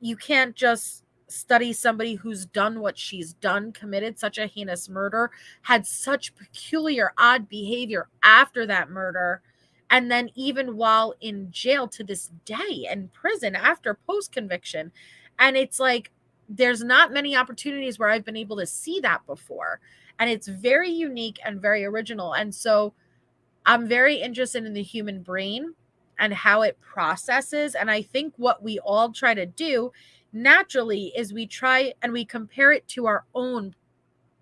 you can't just study somebody who's done what she's done, committed such a heinous murder, had such peculiar, odd behavior after that murder, and then even while in jail to this day, in prison after post-conviction. And it's like, there's not many opportunities where I've been able to see that before. And it's very unique and very original. And so I'm very interested in the human brain and how it processes. And I think what we all try to do naturally is we try and we compare it to our own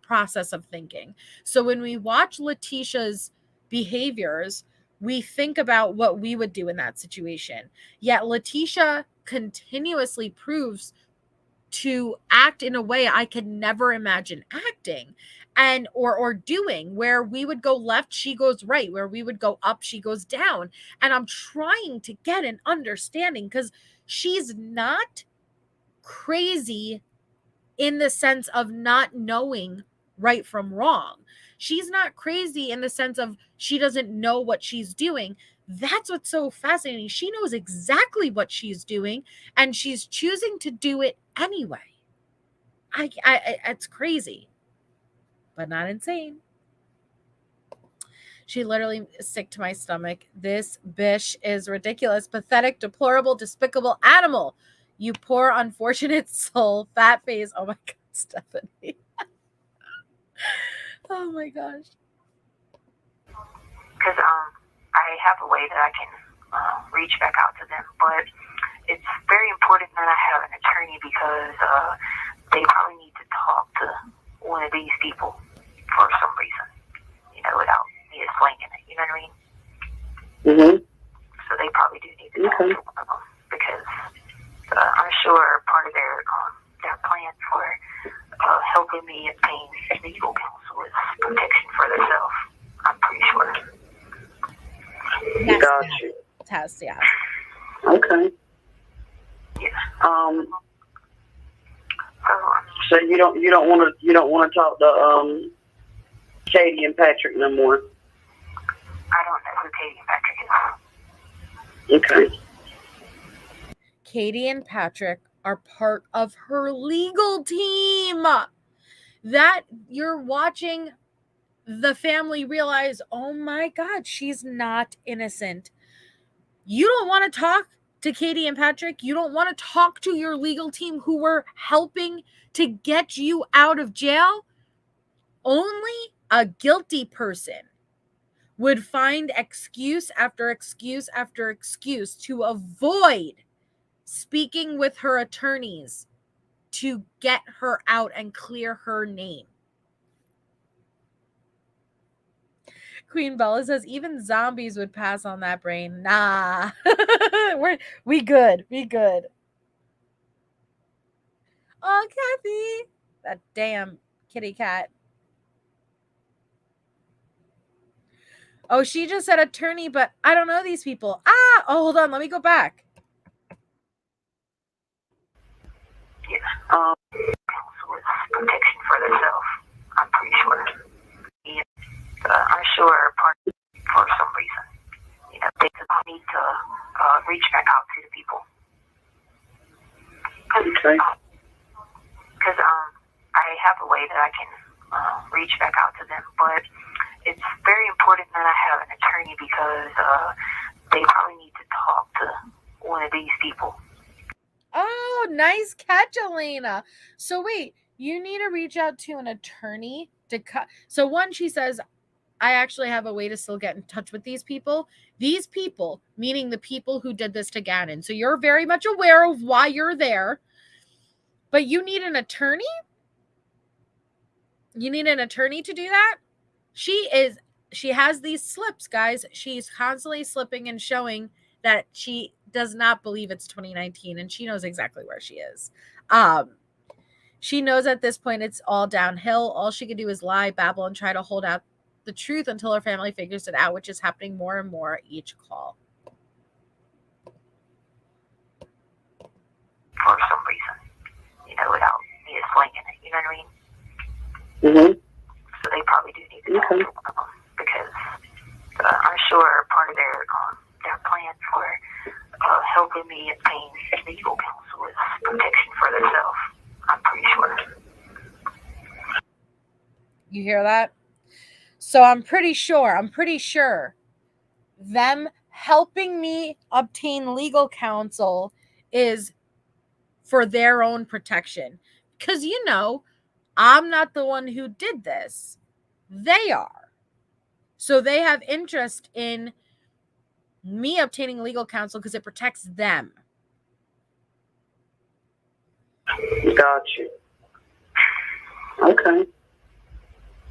process of thinking. So when we watch Leticia's behaviors, we think about what we would do in that situation. Yet Letecia continuously proves to act in a way I could never imagine acting and or doing, where we would go left, she goes right, where we would go up, she goes down. And I'm trying to get an understanding because she's not crazy in the sense of not knowing right from wrong. She's not crazy in the sense of she doesn't know what she's doing. That's what's so fascinating. She knows exactly what she's doing and she's choosing to do it anyway. It's crazy, but not insane. She literally is sick to my stomach. This bish is ridiculous, pathetic, deplorable, despicable animal. You poor unfortunate soul, fat face. Oh my God, Stephanie. Oh my gosh.
Because I have a way that I can reach back out to them, but it's very important that I have an attorney because they probably need to talk to one of these people for some reason, without me explaining it. You know what I mean?
Mm-hmm.
So they probably do need to talk to one of them because I'm sure part of their plan for helping me obtain legal counsel is protection for themselves. I'm pretty sure.
Yes,
Gotcha.
Tess, yeah.
Okay.
Yeah.
So you don't want to talk to Katie and Patrick no more.
I don't know who Katie and Patrick is.
Okay.
Katie and Patrick are part of her legal team. That you're watching the family realize, oh my God, she's not innocent. You don't want to talk to Katie and Patrick. You don't want to talk to your legal team who were helping to get you out of jail. Only a guilty person would find excuse after excuse after excuse to avoid speaking with her attorneys to get her out and clear her name. Queen Bella says even zombies would pass on that brain. Nah. we good. We good. Oh, Kathy. That damn kitty cat. Oh, she just said attorney, but I don't know these people. Oh, hold on. Let me go back.
Counsel is protection for themselves, I'm pretty sure. I'm sure for some reason, they need to reach back out to the people. Because I have a way that I can reach back out to them, but it's very important that I have an attorney because they probably need to talk to one of these people.
Oh, nice catch, Elena. So wait, you need to reach out to an attorney to cut. So one, she says, I actually have a way to still get in touch with these people. These people, meaning the people who did this to Gannon. So you're very much aware of why you're there, but you need an attorney? You need an attorney to do that? She has these slips, guys. She's constantly slipping and showing that she does not believe it's 2019, and she knows exactly where she is. She knows at this point it's all downhill. All she can do is lie, babble, and try to hold out the truth until her family figures it out, which is happening more and more each call.
For some reason, without me explaining it, you know what I mean?
Mm-hmm.
So they probably do need to talk to one of them because I'm sure part of their plan for helping me obtain legal counsel is protection for themselves. I'm pretty sure.
You hear that? So I'm pretty sure them helping me obtain legal counsel is for their own protection. Because, I'm not the one who did this. They are. So they have interest in me obtaining legal counsel because it protects them.
Got you. Okay.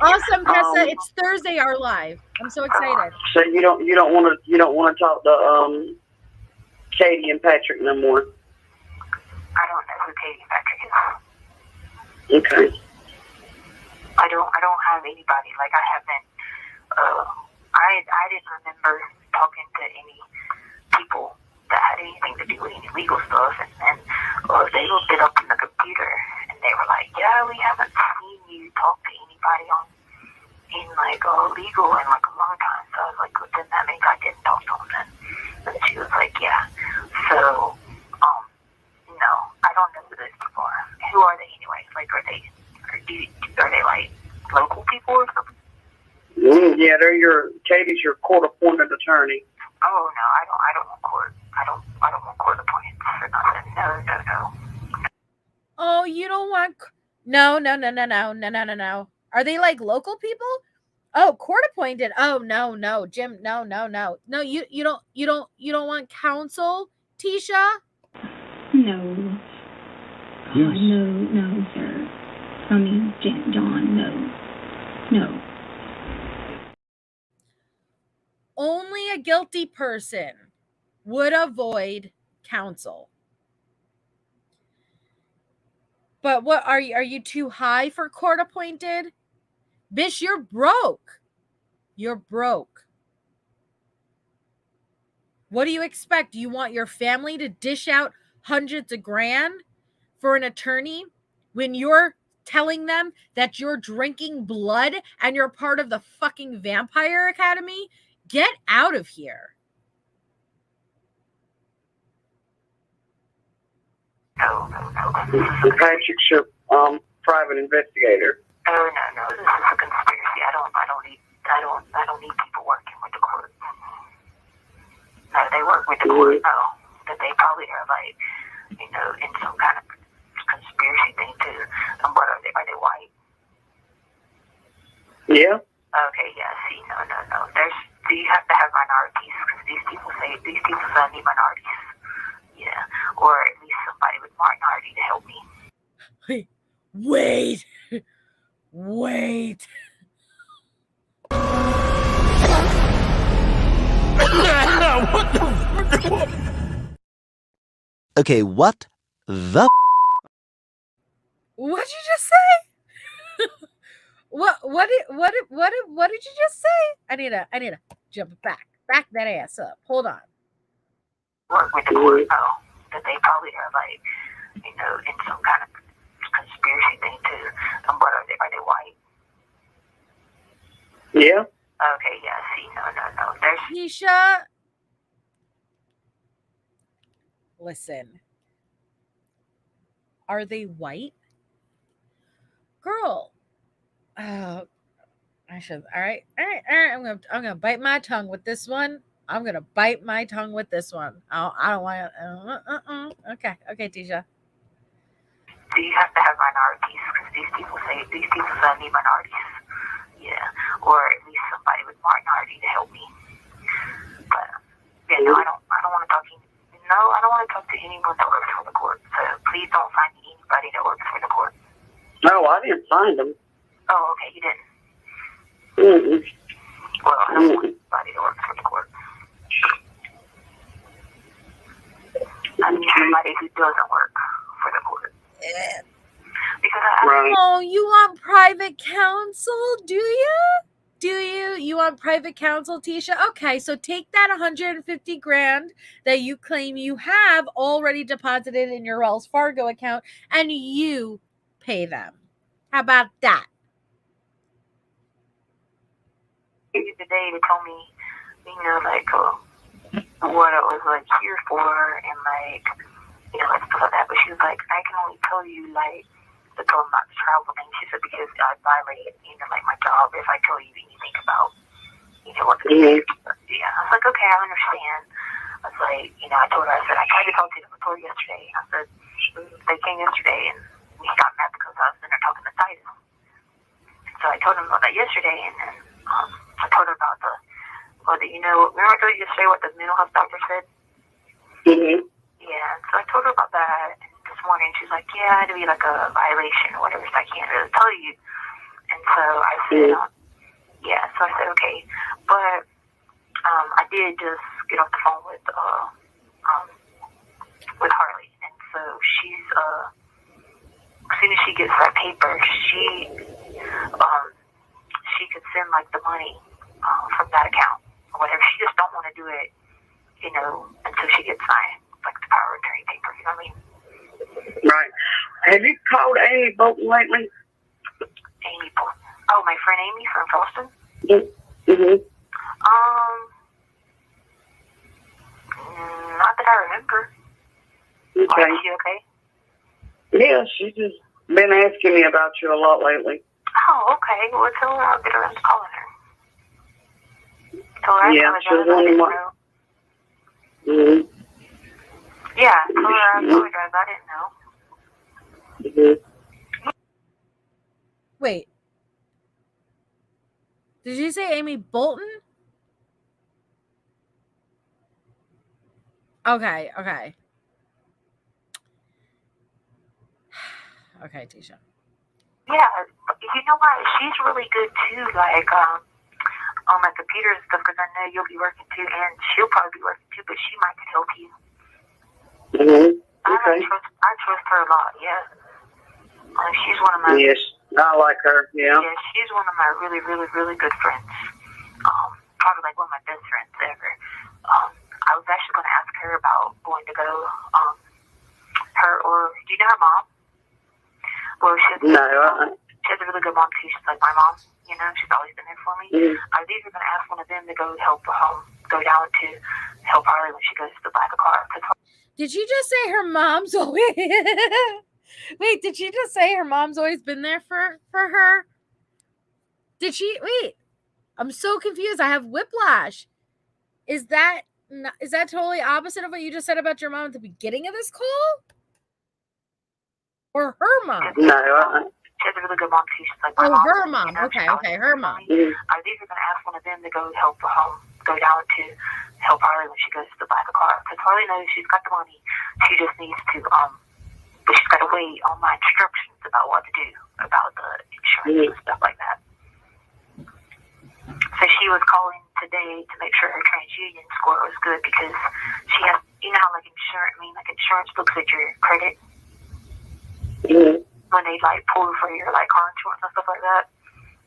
Awesome, Tessa. It's Thursday, our live. I'm so excited.
So you don't want to talk to Katie and Patrick no more.
I don't know who Katie and Patrick is.
Okay.
I don't have anybody. Like I haven't. I didn't remember talking to any people that had anything to do with any legal stuff, and they looked it up in the computer, and they were like, "Yeah, we haven't seen you talk to anybody in legal in like a long time." So I was like, "Well, then that means I didn't talk to them then." And she was like, "Yeah." So, no, I don't know who those people are. Who are they anyway? Like, are they like local people or something?
Yeah, Katie's your court-appointed attorney.
Oh no, I don't want court. I don't want court appointments for nothing. No.
Oh, you don't want? No. Are they like local people? Oh, court appointed. Oh no, Jim. No. No, you don't want counsel, Tisha?
No.
Yes.
No, sir. I mean, John, no.
Only a guilty person would avoid counsel. But what are you too high for court appointed? Bish, you're broke. You're broke. What do you expect? Do you want your family to dish out hundreds of grand for an attorney when you're telling them that you're drinking blood and you're part of the fucking Vampire Academy? Get out of here.
No.
Patrick's your private investigator.
Oh no. This is a conspiracy. I don't need people working with the court. No, they work with the court. No, but they probably are like, in some kind of conspiracy thing too. And what are they? Are they white?
Yeah.
Okay. Yeah. See, no. You have to have minorities because these people say I need minorities. Yeah. or at least somebody with minority to help me.
Wait. Wait.
Okay, what the?
What'd you just say? What did you just say? I need to jump back that ass up. Hold on.
Work with the court, though, that they probably are like, you know, in some kind of conspiracy thing too. But are they white?
Yeah.
Okay, yeah. See, no. There's
Keisha, listen. Are they white? Girl. I should. All right. I'm gonna bite my tongue with this one. I don't want to. Okay, Tisha.
So you have to have minorities because these people say I need minorities. Yeah, or at least somebody with minority to help me. But yeah, no, I don't want to talk to you. No, I don't want to talk to anyone that works for the court. So please don't find me anybody that works for the court.
No, I didn't find them.
Oh, okay, you didn't.
Mm-mm.
Well, I don't want anybody that works for the court. I need somebody who doesn't work for the court. Because
Oh, you want private counsel? Do you? You want private counsel, Tisha? Okay, so take that 150 grand that you claim you have already deposited in your Wells Fargo account and you pay them. How about that?
today to tell me, you know, like what I was like here for and like, you know, like stuff like that. But she was like, I can only tell you like to tell them not to travel thing. She said because I violated, you know, like my job if I tell you anything about, you know, what the yeah. I was like, okay, I understand. I was like, you know, I told her, I said, I tried to talk to the court yesterday. I said, they came yesterday and we got mad because I was in there talking to Titus. So I told him about that yesterday, and then I told her about you know, remember I told you yesterday what the mental health doctor said?
Mm-hmm.
Yeah, so I told her about that this morning. She's like, yeah, it'd be like a violation or whatever, so I can't really tell you. And so I said, yeah, so I said, okay. But I did just get off the phone with Harley, and so she's as soon as she gets that paper, she could send like the money from that account or whatever. She just don't want to do it, you know, until she gets signed, like the power of attorney paper. You know what I mean?
Right. Have you called Amy Bolton lately?
Amy Bolton. Oh, my friend Amy from Charleston.
Mm-hmm.
Not that I remember.
Okay.
Oh, is she okay?
Yeah, she's just been asking me about you a lot lately.
Oh, okay. Well, tell her I'll get around to calling her. Tell her
yeah, she was wondering what. Mm-hmm.
Yeah, tell her I apologize. I didn't know.
Mm-hmm.
Wait. Did you say Amy Bolton? Okay. Okay, Tisha.
Yeah, you know what? She's really good too, like on my computer and stuff, because I know you'll be working too, and she'll probably be working too, but she might could help you.
Mm-hmm. Okay.
I trust her a lot, yeah. She's one of my...
Yes, I like her, yeah.
Yeah, she's one of my really, really, really good friends. Probably like one of my best friends ever. I was actually going to ask her about going to go, do you know her mom? Well, she has a really good mom too. She's like my mom, you know. She's always been there for me.
Mm-hmm.
I was even going to ask one of them to go help, go down to help Harley when she goes to buy the car.
Did you just say her mom's always? Wait, did she just say her mom's always been there for her? Did she? Wait, I'm so confused. I have whiplash. Is that totally opposite of what you just said about your mom at the beginning of this call? Or her mom?
No,
she has a really good mom too. She's like my mom.
Her mom.
You know,
Okay, her mom.
Mm-hmm.
I was even going to ask one of them to go help, go down to help Harley when she goes to buy the car, because Harley knows she's got the money. She just needs to, but she's got to wait on my instructions about what to do about the insurance and stuff like that. So she was calling today to make sure her TransUnion score was good because she has, you know how like insurance looks at your credit when they like pull for your like car insurance and stuff like that.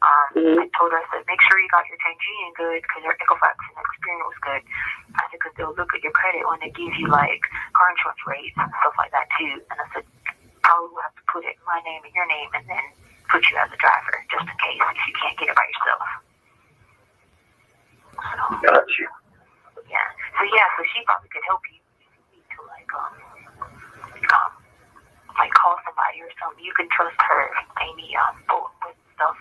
I told her, I said, make sure you got your TransUnion good because your Equifax and Experian was good. I said, because they'll look at your credit when they give you like car insurance rates and stuff like that too. And I said, probably will have to put it in my name and your name and then put you as a driver just in case if you can't get it by yourself. So,
Gotcha.
yeah. So she probably could help you if you need to like call somebody or something. You can trust her, Amy, with stuff.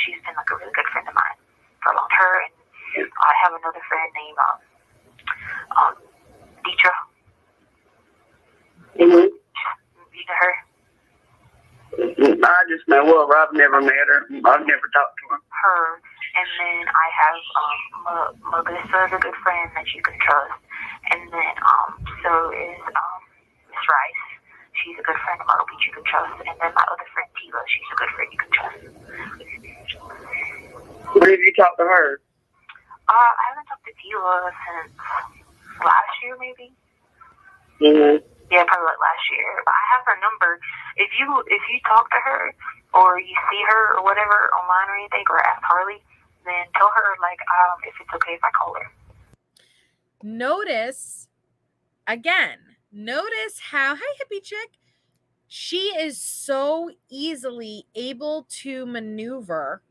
She's been like a really good friend of mine for a long time. Her and I have another friend named Deetra. You know her?
I just know her. I've never met her. I've never talked to her.
Her. And then I have Melissa's a good friend that you can trust. And then so is Miss Rice. She's a good friend of Mobley you can trust. And then my other friend Tila, she's a good friend you can trust.
When have you talked to her?
I haven't talked to Tila since last year maybe. Yeah, probably like last year. But I have her number. If you talk to her or you see her or whatever online or anything or ask Harley, then tell her like if it's okay if I call her.
Notice how, hi hippie chick, she is so easily able to maneuver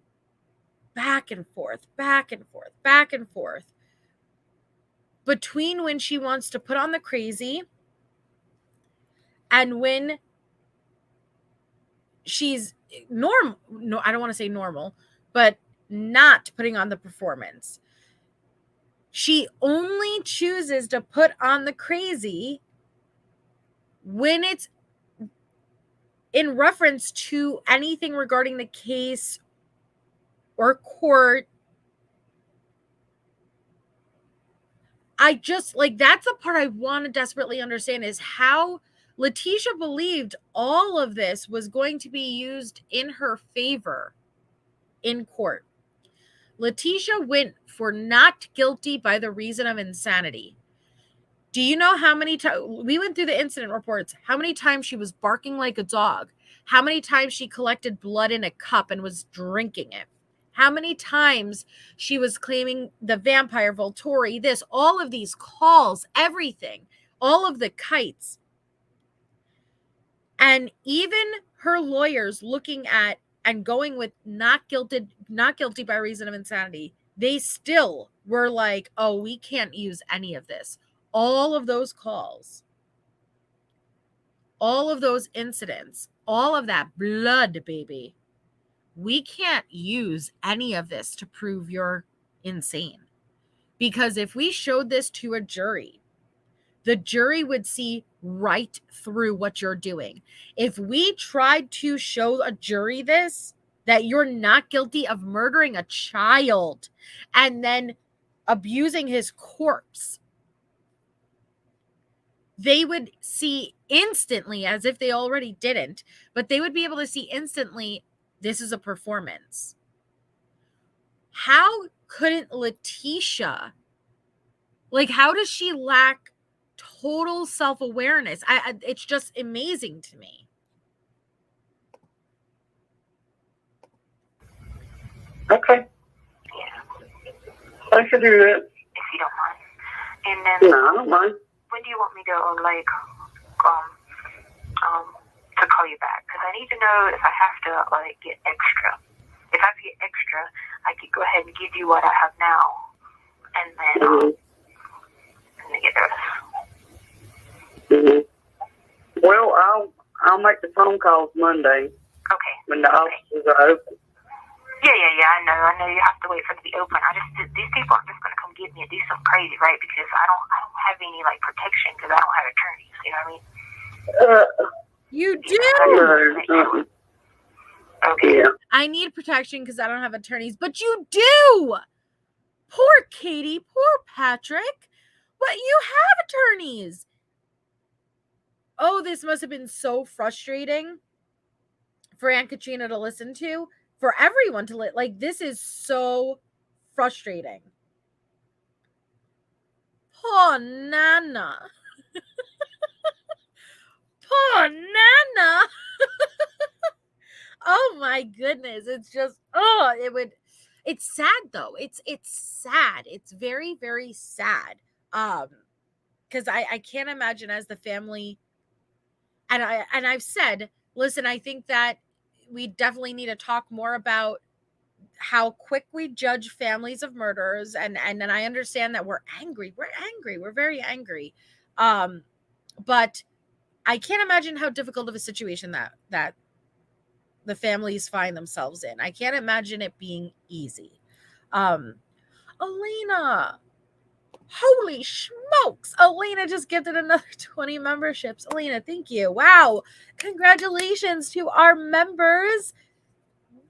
back and forth between when she wants to put on the crazy and when she's normal. No, I don't want to say normal, but not putting on the performance. She only chooses to put on the crazy when it's in reference to anything regarding the case or court. I just like, that's the part I want to desperately understand is how Leticia believed all of this was going to be used in her favor in court. Leticia went for not guilty by the reason of insanity. Do you know how many times we went through the incident reports? How many times she was barking like a dog? How many times she collected blood in a cup and was drinking it? How many times she was claiming the vampire Volturi, this, all of these calls, everything, all of the kites. And even her lawyers looking at and going with not guilty by reason of insanity, they still were like, oh, we can't use any of this. All of those calls, all of those incidents, all of that blood, baby. We can't use any of this to prove you're insane. Because if we showed this to a jury, the jury would see right through what you're doing. If we tried to show a jury this, that you're not guilty of murdering a child and then abusing his corpse, they would see instantly, as if they already didn't, but they would be able to see instantly, this is a performance. How couldn't Letecia, like, how does she lack total self-awareness? It's just amazing to me.
Okay.
Yeah.
I should do that.
If you don't mind. And then
No, I don't mind.
When do you want me to to call you back? Because I need to know if I have to get extra. If I have to get extra, I could go ahead and give you what I have now, and then get the rest.
Well, I'll make the phone calls Monday.
Okay.
When the offices are open.
Yeah. I know you have to wait for it to be open. These people aren't just gonna come get me and do something crazy, right? Because I don't have any protection because I don't have attorneys. You know what I mean?
You do.
Okay.
Yeah.
I need protection because I don't have attorneys, but you do. Poor Katie, poor Patrick. But you have attorneys. oh, this must have been so frustrating for Aunt Katrina to listen to, for everyone to like, this is so frustrating. Poor Nana. Poor Nana. Oh my goodness. It's just, it's sad though. It's sad. It's very, very sad. Because I can't imagine as the family, and I've said, listen, I think that we definitely need to talk more about how quick we judge families of murderers, and then I understand that we're angry. We're very angry. But I can't imagine how difficult of a situation that the families find themselves in. I can't imagine it being easy. Elena, holy smokes. Elena just gifted another 20 memberships. Elena, thank you. Wow. Congratulations to our members.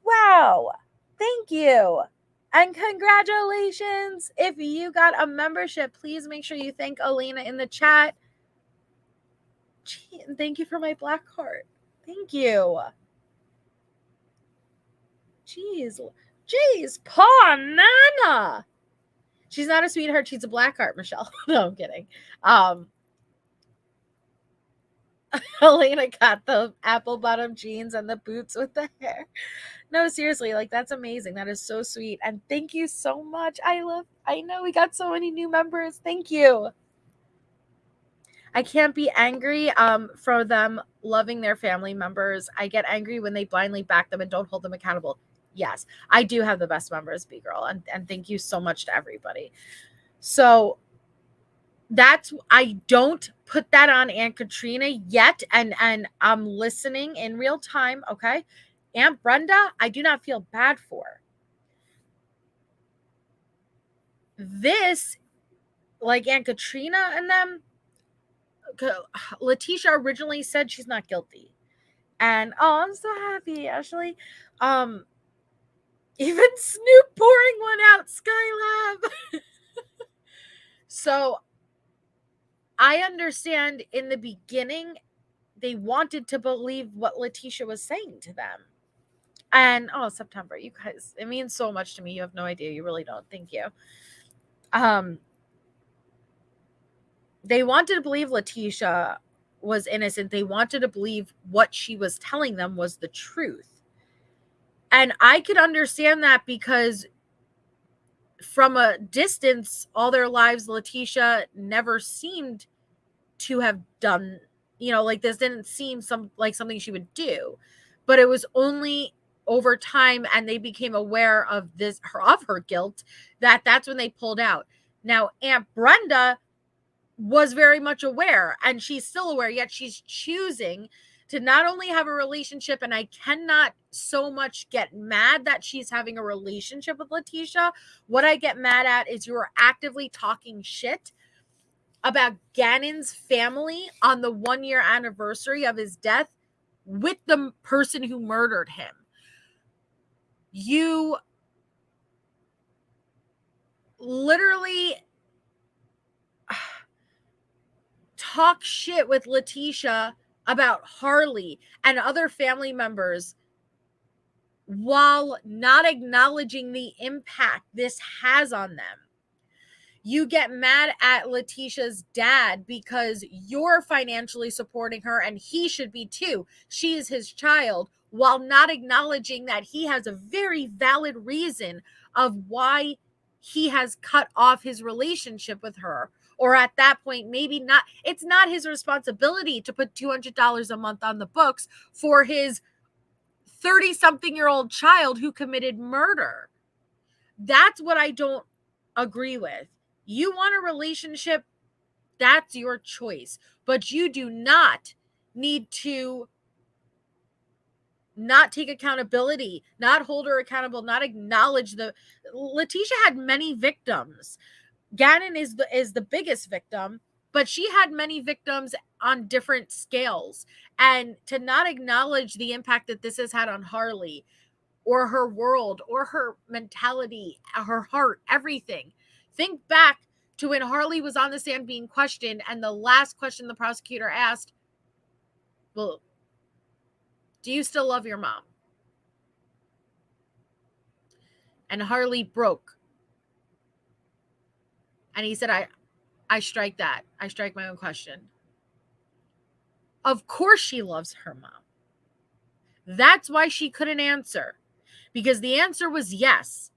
Wow. Thank you. And congratulations. If you got a membership, please make sure you thank Elena in the chat. Gee, and thank you for my black heart. Thank you. Jeez, poor Nana. She's not a sweetheart. She's a black heart, Michelle. No, I'm kidding. Elena got the apple bottom jeans and the boots with the hair. No, seriously, like, that's amazing. That is so sweet. And thank you so much. I know we got so many new members. Thank you. I can't be angry for them loving their family members. I get angry when they blindly back them and don't hold them accountable. Yes, I do have the best members, B-Girl. And thank you so much to everybody. So I don't put that on Aunt Katrina yet. And I'm listening in real time. Okay. Aunt Brenda, I do not feel bad for. This, like Aunt Katrina and them, Leticia originally said she's not guilty. And I'm so happy, Ashley. Even Snoop pouring one out, Skylab. So I understand in the beginning they wanted to believe what Leticia was saying to them. And September, you guys, it means so much to me. You have no idea. You really don't. Thank you. They wanted to believe Leticia was innocent. They wanted to believe what she was telling them was the truth. And I could understand that because from a distance, all their lives, Leticia never seemed to have done, like, this didn't seem like something she would do. But it was only over time, and they became aware of her guilt, that's when they pulled out. Now, Aunt Brenda was very much aware, and she's still aware, yet she's choosing to not only have a relationship, and I cannot so much get mad that she's having a relationship with Leticia. What I get mad at is you're actively talking shit about Gannon's family on the 1-year anniversary of his death with the person who murdered him. You literally talk shit with Leticia about Harley and other family members while not acknowledging the impact this has on them. You get mad at Leticia's dad because you're financially supporting her, and he should be too. She is his child, while not acknowledging that he has a very valid reason of why he has cut off his relationship with her. Or at that point, maybe not. It's not his responsibility to put $200 a month on the books for his 30-something-year-old child who committed murder. That's what I don't agree with. You want a relationship, that's your choice. But you do not need to not take accountability, not hold her accountable, not acknowledge Leticia had many victims. Gannon is the biggest victim, but she had many victims on different scales. And to not acknowledge the impact that this has had on Harley or her world or her mentality, her heart, everything. Think back to when Harley was on the stand being questioned, and the last question the prosecutor asked, well, do you still love your mom? And Harley broke. And he said, I strike that. I strike my own question. Of course she loves her mom. That's why she couldn't answer. Because the answer was yes.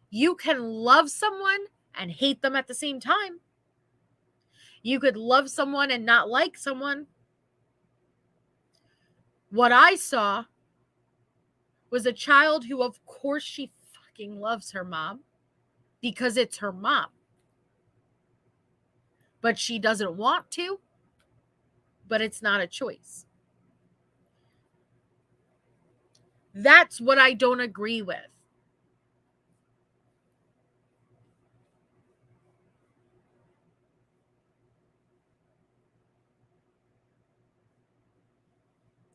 You can love someone and hate them at the same time. You could love someone and not like someone. What I saw was a child who, of course, she fucking loves her mom because it's her mom. But she doesn't want to, but it's not a choice. That's what I don't agree with.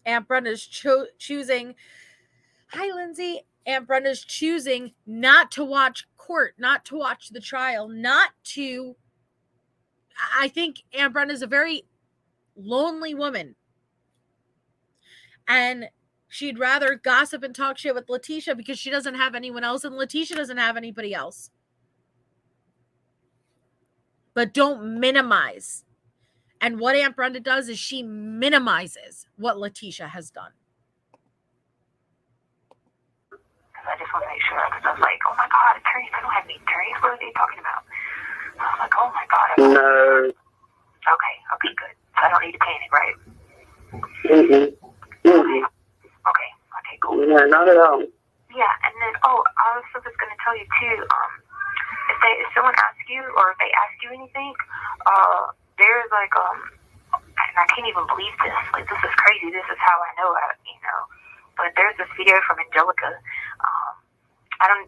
Aunt Brenda's choosing. Hi, Lindsay. Aunt Brenda's choosing not to watch court, not to watch the trial, not to. I think Aunt Brenda's a very lonely woman. And she'd rather gossip and talk shit with Leticia because she doesn't have anyone else and Leticia doesn't have anybody else. But don't minimize. And what Aunt Brenda does is she minimizes what Leticia has done.
I just want to make sure, because I was like, oh my God, attorneys, I don't have any attorneys. What are they talking about? I was like, oh my God.
No.
Okay, good. So I don't need to panic, right? Okay, cool.
No, not at all.
Yeah, and then, I was just going to tell you too, if someone asks you, or if they ask you anything, there's like, and I can't even believe this, like, this is crazy, this is how I know, but there's this video from Angelica.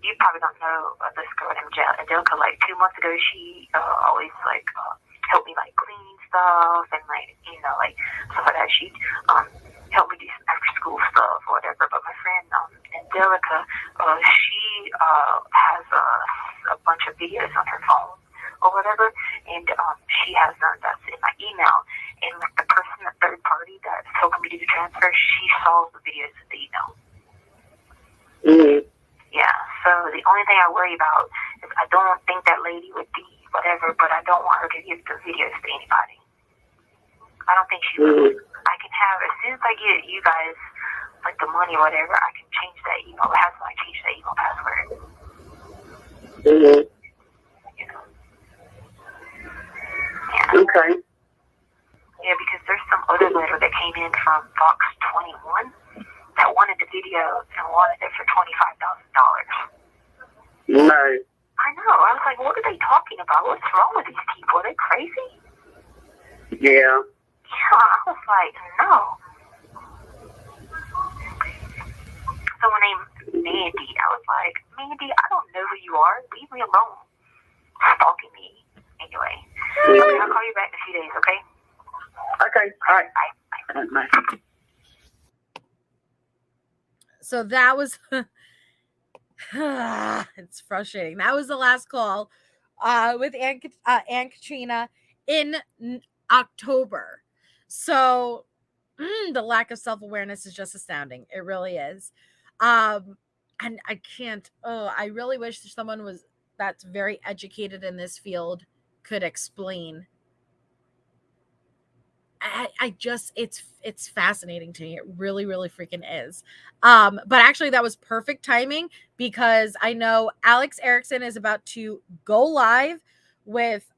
You probably don't know this girl named Angelica. Like 2 months ago, she always like helped me like clean stuff and like like stuff like that. She helped me do some after school stuff or whatever. But my friend Angelica, she has a bunch of videos on her phone or whatever, and she has none that's in my email. And like the person, the third party that's helping me do the transfer, she saw the videos in the email. Yeah, so the only thing I worry about is I don't think that lady would be whatever, but I don't want her to give the videos to anybody. I don't think she would. I can have, as soon as I get you guys, like the money or whatever, I can change that email. How do I change that email password? Yeah. Okay. Yeah, because there's some other letter that came in from Fox 21 that wanted the video and wanted it for $25,000.
No.
I know. I was like, what are they talking about? What's wrong with these people? Are they crazy?
Yeah.
Yeah, I was like, no. Someone named Mandy. I was like, Mandy, I don't know who you are. Leave me alone. Stalking me. Anyway. Okay, I'll call you back in a few days, okay?
Okay. All right. Bye.
So that was it's frustrating. That was the last call with Aunt Katrina in October. So the lack of self-awareness is just astounding. It really is. And I can't, I really wish someone that's very educated in this field could explain. I just, it's fascinating to me. It really, really freaking is. But actually that was perfect timing because I know Alex Erickson is about to go live with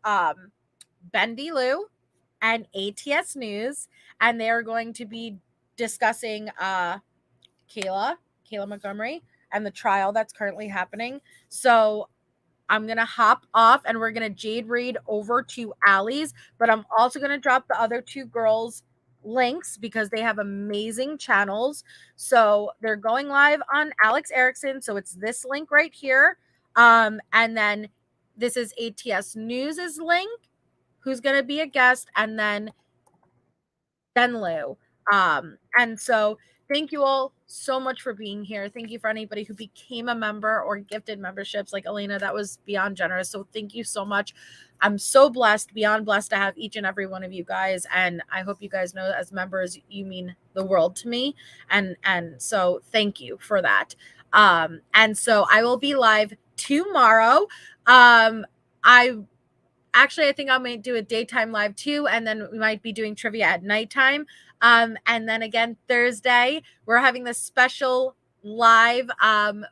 Bendy Lou and ATS News, and they are going to be discussing Kayla Montgomery and the trial that's currently happening. So I'm going to hop off and we're going to Jade read over to Allie's, but I'm also going to drop the other two girls' links because they have amazing channels. So they're going live on Alex Erickson. So it's this link right here. And then this is ATS News' link, who's going to be a guest, and then Lou. And so Thank you all so much for being here. Thank you for anybody who became a member or gifted memberships like Elena. That was beyond generous. So thank you so much. I'm so blessed, beyond blessed to have each and every one of you guys. And I hope you guys know as members, you mean the world to me. And so thank you for that. And so I will be live tomorrow. I think I might do a daytime live too, and then we might be doing trivia at nighttime. And then again, Thursday, we're having this special live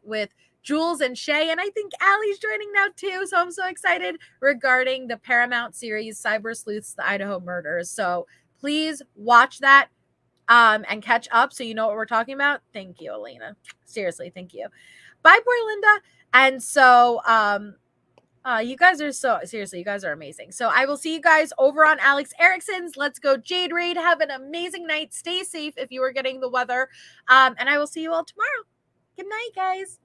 with Jules and Shay, and I think Allie's joining now too. So I'm so excited regarding the Paramount series, Cyber Sleuths, the Idaho Murders. So please watch that and catch up so you know what we're talking about. Thank you, Elena. Seriously, thank you. Bye, poor Linda. And so you guys are seriously, you guys are amazing. So I will see you guys over on Alex Erickson's Let's Go Jade Raid. Have an amazing night. Stay safe if you are getting the weather. And I will see you all tomorrow. Good night, guys.